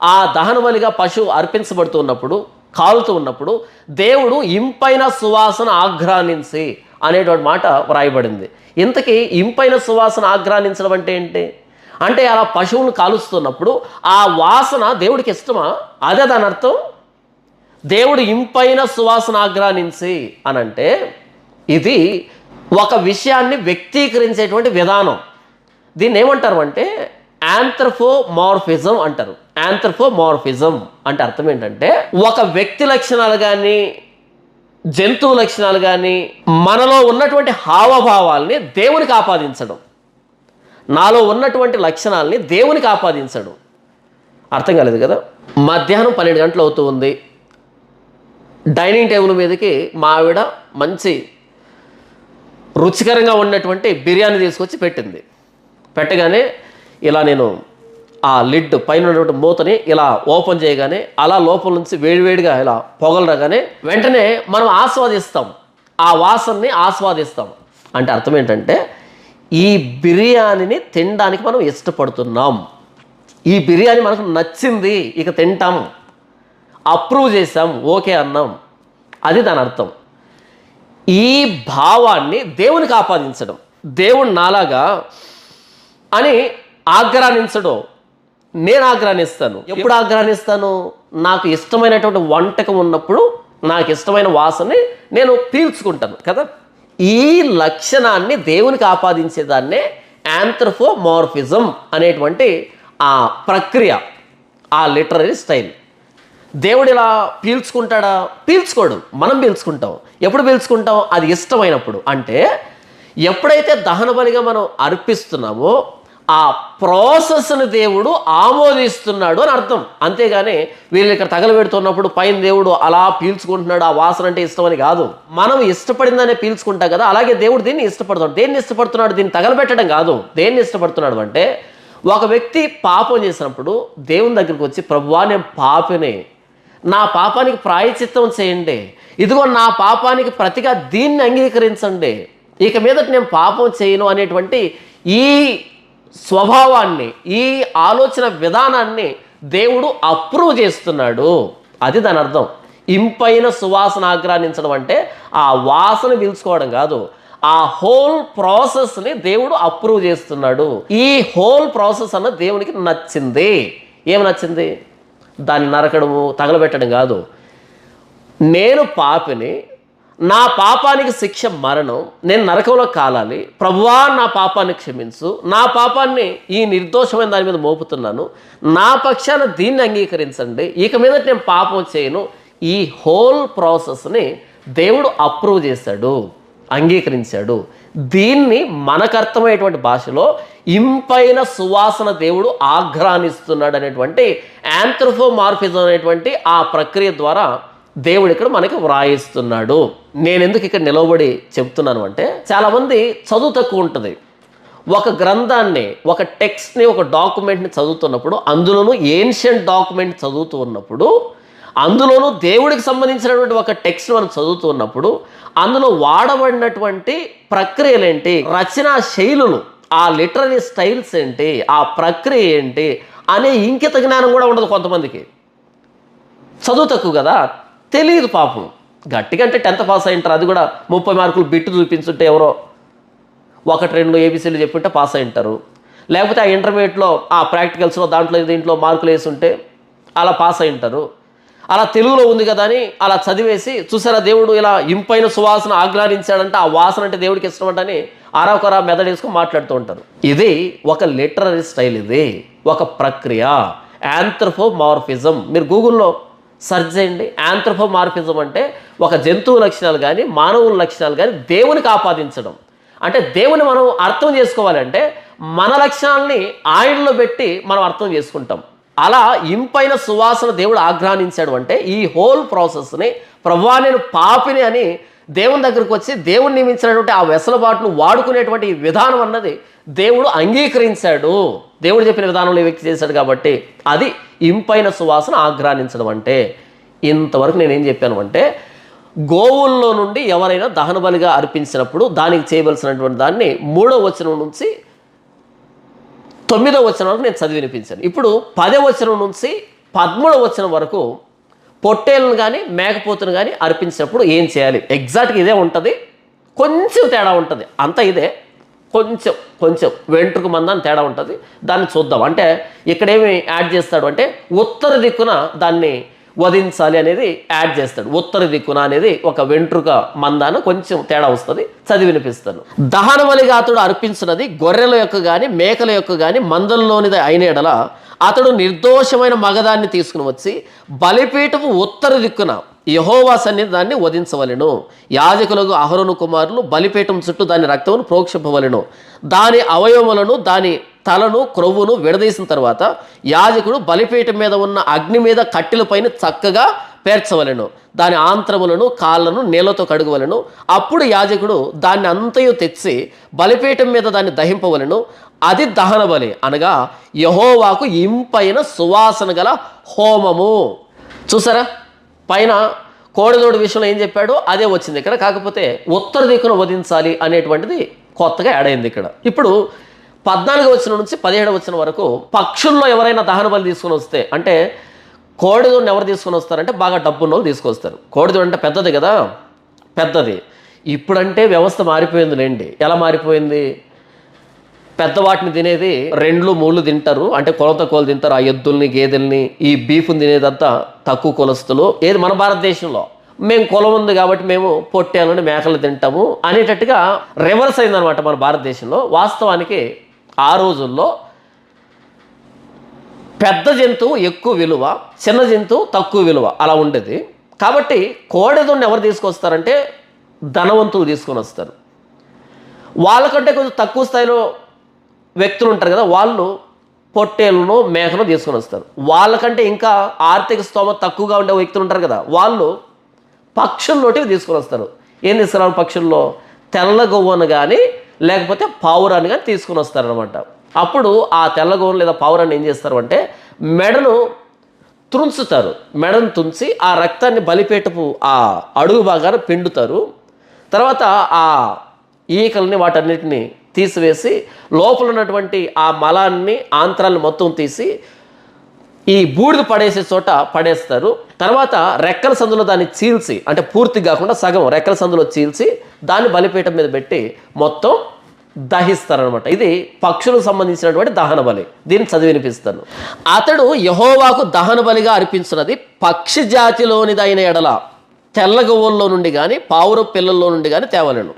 ఆ దహన బలిగా పశువు అర్పించబడుతున్నప్పుడు, కాలుతూ ఉన్నప్పుడు దేవుడు ఇంపైన సువాసన ఆఘ్రానించి అనేటువంటి మాట వ్రాయబడింది. ఇంతకీ ఇంపైన సువాసన ఆఘ్రానించడం అంటే ఏంటి? అంటే అలా పశువును కాలుస్తున్నప్పుడు ఆ వాసన దేవుడికి ఇష్టమా? అదే దాని అర్థం. దేవుడు ఇంపైన సువాసన ఆఘ్రానించి అనంటే ఇది ఒక విషయాన్ని వ్యక్తీకరించేటువంటి విధానం. దీన్ని ఏమంటారు అంటే యాంథ్రోపోమార్ఫిజం అంటారు. యాంథ్రోపోమార్ఫిజం అంటే అర్థం ఏంటంటే, ఒక వ్యక్తి లక్షణాలు కానీ జంతువు లక్షణాలు కానీ మనలో ఉన్నటువంటి హావభావాల్ని దేవునికి ఆపాదించడం. నాలో ఉన్నటువంటి లక్షణాలని దేవునికి ఆపాదించడం. అర్థం కాలేదు కదా. మధ్యాహ్నం 12 గంటలు అవుతూ ఉంది, డైనింగ్ టేబుల్ మీదకి మా ఆవిడ మంచి రుచికరంగా ఉన్నటువంటి బిర్యానీ తీసుకొచ్చి పెట్టింది. పెట్టగానే ఇలా నేను ఆ లిడ్ పైన ఉన్నటువంటి మూతని ఇలా ఓపెన్ చేయగానే అలా లోపల నుంచి వేడివేడిగా ఇలా పొగలు రాగానే వెంటనే మనం ఆస్వాదిస్తాం, ఆ వాసనని ఆస్వాదిస్తాం. అంటే అర్థం ఏంటంటే ఈ బిర్యానీని తినడానికి మనం ఇష్టపడుతున్నాం, ఈ బిర్యానీ మనకు నచ్చింది, ఇక తింటాం, అప్రూవ్ చేసాం, ఓకే అన్నాం. అది దాని అర్థం. ఈ భావాన్ని దేవునికి ఆపాదించడం, దేవుడు నాలాగా అని ఆగ్రహించడం. నేను ఆగ్రహిస్తాను. ఎప్పుడు ఆగ్రహిస్తాను? నాకు ఇష్టమైనటువంటి వంటకం ఉన్నప్పుడు నాకు ఇష్టమైన వాసనని నేను పీల్చుకుంటాను కదా. ఈ లక్షణాన్ని దేవునికి ఆపాదించేదాన్నే యాంథ్రోపోమార్ఫిజం అనేటువంటి ఆ ప్రక్రియ, ఆ లిటరరీ స్టైల్. దేవుడు ఇలా పీల్చుకుంటాడా? పీల్చుకోడు, మనం పీల్చుకుంటాం. ఎప్పుడు పీల్చుకుంటాం? అది ఇష్టమైనప్పుడు. అంటే ఎప్పుడైతే దహన బలిగా మనం అర్పిస్తున్నామో ఆ ప్రాసెస్ని దేవుడు ఆమోదిస్తున్నాడు అని అర్థం. అంతేగాని వీళ్ళు ఇక్కడ తగలబెడుతున్నప్పుడు పైన దేవుడు అలా పీల్చుకుంటున్నాడు, ఆ వాసన అంటే ఇష్టమని కాదు. మనం ఇష్టపడిందనే పీల్చుకుంటాం కదా, అలాగే దేవుడు దీన్ని ఇష్టపడుతున్నాడు. దేన్ని ఇష్టపడుతున్నాడు? దీన్ని తగలబెట్టడం కాదు. దేన్ని ఇష్టపడుతున్నాడు అంటే ఒక వ్యక్తి పాపం చేసినప్పుడు దేవుని దగ్గరికి వచ్చి, ప్రభువా నేను పాపిని, నా పాపానికి ప్రాయశ్చిత్తం చేయండి, ఇదిగో నా పాపానికి ప్రతిగా దీన్ని అంగీకరించండి, ఇక మీదట నేను పాపం చేయను అనేటువంటి ఈ స్వభావాన్ని, ఈ ఆలోచన విధానాన్ని దేవుడు అప్రూవ్ చేస్తున్నాడు. అది దాని అర్థం. ఇంపైన సువాసన ఆగ్రహించడం అంటే ఆ వాసన పీల్చుకోవడం కాదు, ఆ హోల్ ప్రాసెస్ని దేవుడు అప్రూవ్ చేస్తున్నాడు. ఈ హోల్ ప్రాసెస్ అన్న దేవునికి నచ్చింది. ఏమి నచ్చింది? దాన్ని నరకడము, తగలబెట్టడం కాదు. నేను పాపిని, నా పాపానికి శిక్ష మరణం, నేను నరకంలో కాలాలి, ప్రభువా నా పాపాన్ని క్షమించు, నా పాపాన్ని ఈ నిర్దోషమైన దాని మీద మోపుతున్నాను, నా పక్షాన దీన్ని అంగీకరించండి, ఇక మీద నేను పాపం చేయను. ఈ హోల్ ప్రాసెస్ని దేవుడు అప్రూవ్ చేశాడు, అంగీకరించాడు. దీన్ని మనకు అర్థమయ్యేటువంటి భాషలో ఇంపైన సువాసన దేవుడు ఆఘ్రానిస్తున్నాడు అనేటువంటి యాంథ్రోపోమార్ఫిజం అనేటువంటి ఆ ప్రక్రియ ద్వారా దేవుడు ఇక్కడ మనకి వ్రాయిస్తున్నాడు. నేను ఎందుకు ఇక్కడ నిలవబడి చెప్తున్నాను అంటే, చాలామంది చదువు తక్కువ ఉంటుంది. ఒక గ్రంథాన్ని, ఒక టెక్స్ట్ని, ఒక డాక్యుమెంట్ని చదువుతున్నప్పుడు, అందులోనూ ఏన్షియంట్ డాక్యుమెంట్ చదువుతూ ఉన్నప్పుడు, అందులోనూ దేవుడికి సంబంధించినటువంటి ఒక టెక్స్ట్ మనం చదువుతూ ఉన్నప్పుడు అందులో వాడబడినటువంటి ప్రక్రియలు ఏంటి, రచనా శైలులు, ఆ లిటరరీ స్టైల్స్ ఏంటి, ఆ ప్రక్రియ ఏంటి అనే ఇంకిత జ్ఞానం కూడా ఉండదు కొంతమందికి. చదువు తక్కువ కదా, తెలియదు పాపం. గట్టిగా అంటే 10th పాస్ అయింటారు, అది కూడా 30 మార్కులు బిట్టు చూపించుంటే ఎవరో 1-2 ఏబీసీలు చెప్పింటే పాస్ అయింటారు. లేకపోతే ఆ ఇంటర్మీడియట్లో ఆ ప్రాక్టికల్స్లో దాంట్లో దీంట్లో మార్కులు వేసుంటే అలా పాస్ అయింటారు. అలా తెలుగులో ఉంది కదా అని అలా చదివేసి, చూసారా దేవుడు ఇలా ఇంపైన సువాసన ఆగ్రహించాడంటే ఆ వాసన అంటే దేవుడికి ఇష్టమంటని ఆరాకొరా మెదడేసుకుని మాట్లాడుతూ ఉంటారు. ఇది ఒక లిటరరీ స్టైల్, ఇది ఒక ప్రక్రియ, యాంథ్రోపోమార్ఫిజం. మీరు గూగుల్లో సెర్చ్ చేయండి. యాంథ్రోపోమార్ఫిజం అంటే ఒక జంతువు లక్షణాలు కానీ మానవుల లక్షణాలు కానీ దేవునికి ఆపాదించడం. అంటే దేవుని మనం అర్థం చేసుకోవాలంటే మన లక్షణాలని ఆయనలో పెట్టి మనం అర్థం చేసుకుంటాం. అలా ఇంపైన సువాసన దేవుడు ఆగ్రహించాడు అంటే ఈ హోల్ ప్రాసెస్ని, ప్రభువా నేను పాపిని అని దేవుని దగ్గరకు వచ్చి దేవుని నియమించినటువంటి ఆ వెసలుబాటును వాడుకునేటువంటి ఈ విధానం అన్నది దేవుడు అంగీకరించాడు. దేవుడు చెప్పిన విధానంలో ఈ వ్యక్తి చేశాడు కాబట్టి అది ఇంపైన సువాసన ఆగ్రహించడం అంటే. ఇంతవరకు నేనేం చెప్పాను అంటే, గోవుల్లో నుండి ఎవరైనా దహన బలిగా అర్పించినప్పుడు దానికి చేయవలసినటువంటి దాన్ని 3వ వచనం నుంచి 9వ వచనం వరకు నేను చదివి వినిపించాను. ఇప్పుడు 10వ వచనం నుంచి 13వ వచనం వరకు పొట్టేలను కానీ మేకపోతును కానీ అర్పించినప్పుడు ఏం చేయాలి, ఎగ్జాక్ట్గా ఇదే ఉంటుంది, కొంచెం తేడా ఉంటుంది. అంతా ఇదే, కొంచెం కొంచెం వెంట్రుక మందాన్ని తేడా ఉంటుంది. దాన్ని చూద్దాం. అంటే ఇక్కడేమి యాడ్ చేస్తాడు అంటే ఉత్తర దిక్కున దాన్ని వధించాలి అనేది యాడ్ చేస్తాడు. ఉత్తర దిక్కున అనేది ఒక వెంట్రుక మందాన కొంచెం తేడా వస్తుంది. చదివి వినిపిస్తాను. దహన బలిగా అతడు అర్పించినది గొర్రెల యొక్క కానీ మేకల యొక్క కానీ మందల్లోనిది అయిన ఎడల అతడు నిర్దోషమైన మగదాన్ని తీసుకుని వచ్చి బలిపీఠము ఉత్తర దిక్కున యెహోవా సన్నిధాన్ని వధించవలెను. యాజకులకు అహరోను కుమారులు బలిపీఠం చుట్టూ దాని రక్తమును ప్రోక్షింపవలెను. దాని అవయవములను, దాని తలను, క్రొవ్వును విడదీసిన తర్వాత యాజకుడు బలిపీఠం మీద ఉన్న అగ్ని మీద కట్టెల పైన చక్కగా పేర్చవలెను, దాని ఆంత్రములను కాళ్ళను నీళ్లతో కడుగవలెను. అప్పుడు యాజకుడు దాన్ని అంతయు తెచ్చి బలిపీఠం మీద దాన్ని దహింపవలెను. అది దహన బలి, అనగా యెహోవాకు ఇంపైన సువాసన గల హోమము. చూసారా, పైన కోడెదోడు విషయంలో ఏం చెప్పాడో అదే వచ్చింది ఇక్కడ. కాకపోతే ఉత్తర దిక్కును వధించాలి అనేటువంటిది కొత్తగా యాడ్ అయింది ఇక్కడ. ఇప్పుడు 14వ వచనం నుంచి 17వ వచనం వరకు పక్షుల్లో ఎవరైనా దహన బలి తీసుకొని వస్తే, అంటే కోడిదోడిని ఎవరు తీసుకొని వస్తారంటే బాగా డబ్బున్న వాళ్ళు తీసుకొస్తారు. కోడిదోడు అంటే పెద్దది కదా, పెద్దది. ఇప్పుడంటే వ్యవస్థ మారిపోయింది లేండి. ఎలా మారిపోయింది? పెద్ద వాటిని తినేది 2, 3 తింటారు, అంటే కొలత కోలు తింటారు. ఆ ఎద్దుల్ని, గేదెల్ని, ఈ బీఫ్ని తినేదంతా తక్కువ కొలస్తులు. ఏది మన భారతదేశంలో మేము కులం ఉంది కాబట్టి మేము పొట్టేళ్ళని, మేకలు తింటాము అనేటట్టుగా రివర్స్ అయిందనమాట మన భారతదేశంలో. వాస్తవానికి ఆ రోజుల్లో పెద్ద జంతువు ఎక్కువ విలువ, చిన్న జంతువు తక్కువ విలువ, అలా ఉండేది. కాబట్టి కోడెదోడిని ఎవరు తీసుకొస్తారంటే ధనవంతులు తీసుకొని వస్తారు. వాళ్ళకంటే కొంచెం తక్కువ స్థాయిలో వ్యక్తులు ఉంటారు కదా, వాళ్ళు పొట్టేళ్ళను, మేకను తీసుకొని వస్తారు. వాళ్ళకంటే ఇంకా ఆర్థిక స్తోమత తక్కువగా ఉండే వ్యక్తులు ఉంటారు కదా, వాళ్ళు పక్షుల్లోటివి తీసుకొని వస్తారు. ఏం తీసుకురావాలి? పక్షుల్లో తెల్ల గొవ్వను కానీ లేకపోతే పావురాన్ని కానీ తీసుకుని వస్తారనమాట. అప్పుడు ఆ తెల్ల గొవ్వను లేదా పావురాన్ని ఏం చేస్తారు అంటే మెడను తుంచుతారు. మెడను తుంచి ఆ రక్తాన్ని బలిపీఠపు ఆ అడుగు భాగాన పిండుతారు. తర్వాత ఆ ఈకల్ని వాటన్నిటిని తీసివేసి లోపల ఉన్నటువంటి ఆ మలాన్ని, ఆంత్రాలను మొత్తం తీసి ఈ బూడిద పడేసే చోట పడేస్తారు. తర్వాత రెక్కల సందులో దాన్ని చీల్చి, అంటే పూర్తి కాకుండా సగం రెక్కల సందులో చీల్చి దాన్ని బలిపీఠం మీద పెట్టి మొత్తం దహిస్తారనమాట. ఇది పక్షులకు సంబంధించినటువంటి దహన బలి. దీన్ని చదివి వినిపిస్తాను. అతడు యెహోవాకు దహన బలిగా అర్పించినది పక్షి జాతిలోనిదైన ఎడల తెల్ల గొవ్వల్లో నుండి కానీ పావుర పిల్లల్లో నుండి కానీ తేవలేను.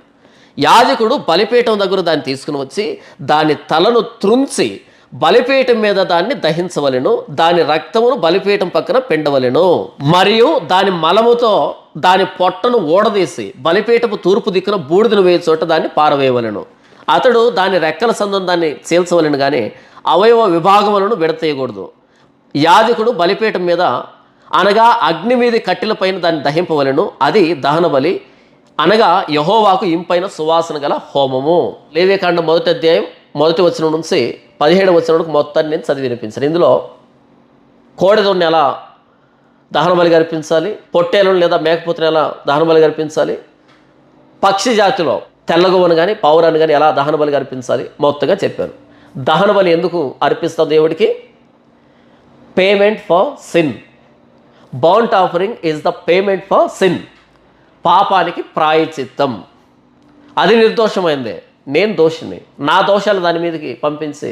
యాజకుడు బలిపీఠం దగ్గర దాన్ని తీసుకుని వచ్చి దాని తలను త్రుంచి బలిపీఠం మీద దాన్ని దహించవలెను. దాని రక్తమును బలిపీఠం పక్కన పిండవలెను. మరియు దాని మలముతో దాని పొట్టను ఊడదీసి బలిపీఠపు తూర్పు దిక్కున బూడిదను వేయ చోట దాన్ని పారవేయవలెను. అతడు దాని రెక్కల సందును దాన్ని చీల్చవలెను కానీ అవయవ విభాగములను విడతీయకూడదు. యాజకుడు బలిపీఠం మీద, అనగా అగ్ని మీది కట్టెల పైన దాన్ని దహింపవలెను. అది దహన బలి, అనగా యెహోవాకు ఇంపైన సువాసన గల హోమము. లేవియకాండం 1వ అధ్యాయం 1వ వచనం నుంచి 17వ వచనం వరకు మొత్తాన్ని నేను చదివి వినిపించాను. ఇందులో కోడెదోడిని ఎలా దహన బలిగా అర్పించాలి, పొట్టేలను లేదా మేకపోతుని ఎలా దహన బలిగా అర్పించాలి, పక్షి జాతిలో తెల్లగొవ్వను కానీ పావురాన్ని కానీ ఎలా దహన బలిగా అర్పించాలి మొత్తంగా చెప్పాను. దహన బలి ఎందుకు అర్పిస్తాం దేవుడికి? Payment for sin. బౌంట్ offering is the payment for sin. పాపానికి ప్రాయశ్చిత్తం. అది నిర్దోషమైందే, నేను దోషిని, నా దోషాలు దాని మీదకి పంపించి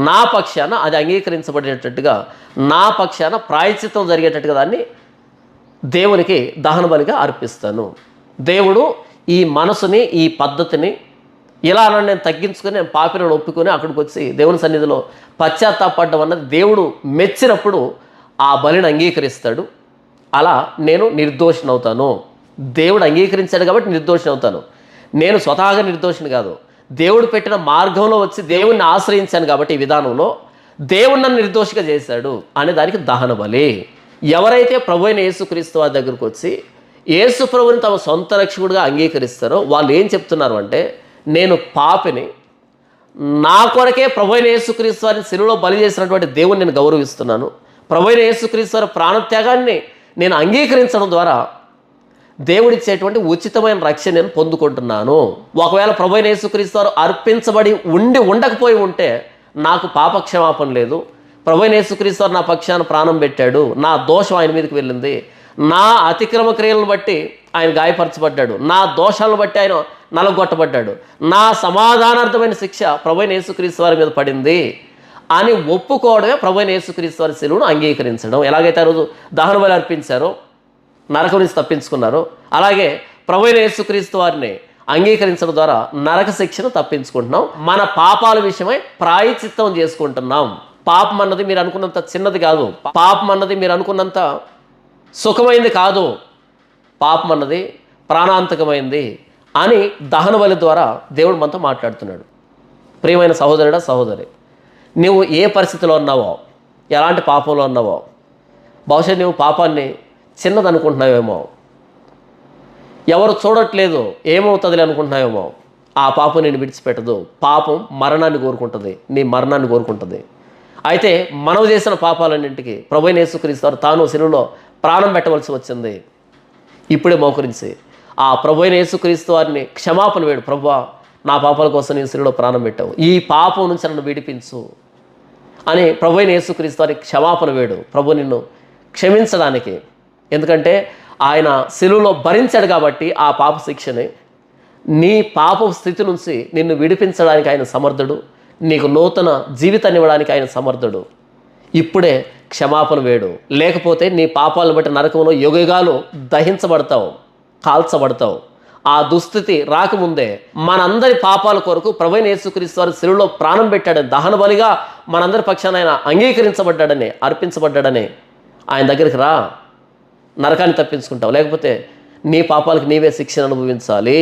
నా పక్షాన అది అంగీకరించబడేటట్టుగా, నా పక్షాన ప్రాయశ్చిత్తం జరిగేటట్టుగా దాన్ని దేవునికి దహన బలిగా అర్పిస్తాను. దేవుడు ఈ మనసుని, ఈ పద్ధతిని ఇలా నేను తగ్గించుకొని, నేను పాపిలను ఒప్పుకొని అక్కడికి వచ్చి దేవుని సన్నిధిలో పశ్చాత్తాపడ్డం అన్నది దేవుడు మెచ్చినప్పుడు ఆ బలిని అంగీకరిస్తాడు. అలా నేను నిర్దోషిని అవుతాను. దేవుడు అంగీకరించాడు కాబట్టి నిర్దోషిని అవుతాను. నేను స్వతహాగా నిర్దోషిని కాదు, దేవుడు పెట్టిన మార్గంలో వచ్చి దేవుణ్ణి ఆశ్రయించాను కాబట్టి ఈ విధానంలో దేవుడు నన్ను నిర్దోషిగా చేశాడు అనే దానికి దహన బలి. ఎవరైతే ప్రభు అయిన యేసుక్రీస్తు వారి దగ్గరకు వచ్చి యేసు ప్రభుని తమ సొంత రక్షకుడిగా అంగీకరిస్తారో వాళ్ళు ఏం చెప్తున్నారు అంటే, నేను పాపిని, నా కొరకే ప్రభు అయిన యేసుక్రీస్తు వారిని శిలువలో బలి చేసినటువంటి దేవుని నేను గౌరవిస్తున్నాను, ప్రభు అయిన యేసుక్రీస్తు వారి ప్రాణత్యాగాన్ని నేను అంగీకరించడం ద్వారా దేవుడిచ్చేటువంటి ఉచితమైన రక్షణ నేను పొందుకుంటున్నాను. ఒకవేళ ప్రభు అయిన యేసుక్రీస్తు వారు అర్పించబడి ఉండకపోయి ఉంటే నాకు పాప క్షమాపణ లేదు. ప్రభు అయిన యేసుక్రీస్తు వారు నా పక్షాన ప్రాణం పెట్టాడు, నా దోషం ఆయన మీదకి వెళ్ళింది, నా అతిక్రమ క్రియలను బట్టి ఆయన గాయపరచబడ్డాడు, నా దోషాలను బట్టి ఆయన నలగొట్టబడ్డాడు, నా సమాధానార్థమైన శిక్ష ప్రభు అయిన యేసుక్రీస్తు వారి మీద పడింది అని ఒప్పుకోవడమే ప్రభు అయిన యేసుక్రీస్తు వారి శిలువను అంగీకరించడం. ఎలాగైతే ఆ రోజు దహన బలి అర్పించారో, నరకం నుంచి తప్పించుకున్నారో, అలాగే ప్రభు అయిన యేసుక్రీస్తు వారిని అంగీకరించడం ద్వారా నరక శిక్షను తప్పించుకుంటున్నాం. మన పాపాల విషయమై ప్రాయశ్చిత్తం చేసుకుంటున్నాం. పాపం అన్నది మీరు అనుకున్నంత చిన్నది కాదు, పాపం అన్నది మీరు అనుకున్నంత సుఖమైంది కాదు, పాపం అన్నది ప్రాణాంతకమైంది అని దహన బలి ద్వారా దేవుడు మనతో మాట్లాడుతున్నాడు. ప్రియమైన సహోదరుడా, సహోదరి, నువ్వు ఏ పరిస్థితిలో ఉన్నావో, ఎలాంటి పాపంలో ఉన్నావో, బహుశా నువ్వు పాపాన్ని చిన్నదనుకుంటున్నావేమో, ఎవరు చూడట్లేదు ఏమవుతుందిలే అనుకుంటున్నావేమో. ఆ పాపం నేను విడిచిపెట్టదు. పాపం మరణాన్ని కోరుకుంటుంది, నీ మరణాన్ని కోరుకుంటుంది. అయితే మనం చేసిన పాపాలన్నింటికి ప్రభువైన యేసుక్రీస్తు వారు తాను శిలువలో ప్రాణం పెట్టవలసి వచ్చింది. ఇప్పుడే మోకరించి ఆ ప్రభువైన యేసుక్రీస్తు వారిని క్షమాపణ వేడు. ప్రభువా, నా పాపాల కోసం నేను శిలువలో ప్రాణం పెట్టావు, ఈ పాపం నుంచి నన్ను విడిపించు అని ప్రభువైన యేసుక్రీస్తు వారికి క్షమాపణ వేడు. ప్రభు నిన్ను క్షమించడానికి. ఎందుకంటే ఆయన శిలువలో భరించాడు కాబట్టి ఆ పాప శిక్షని, నీ పాప స్థితి నుంచి నిన్ను విడిపించడానికి ఆయన సమర్థుడు. నీకు నూతన జీవితాన్ని ఇవ్వడానికి ఆయన సమర్థుడు. ఇప్పుడే క్షమాపణ వేడు. లేకపోతే నీ పాపాలను బట్టి నరకంలో యుగయుగాలు దహించబడతావు, కాల్చబడతావు. ఆ దుస్థితి రాకముందే మనందరి పాపాల కొరకు ప్రభువైన యేసుక్రీస్తు వారు శిలువలో ప్రాణం పెట్టాడని, దహన బలిగా మనందరి పక్షాన ఆయన అంగీకరించబడ్డాడని, అర్పించబడ్డాడని ఆయన దగ్గరికి రా, నరకాన్ని తప్పించుకుంటావు. లేకపోతే నీ పాపాలకు నీవే శిక్షను అనుభవించాలి.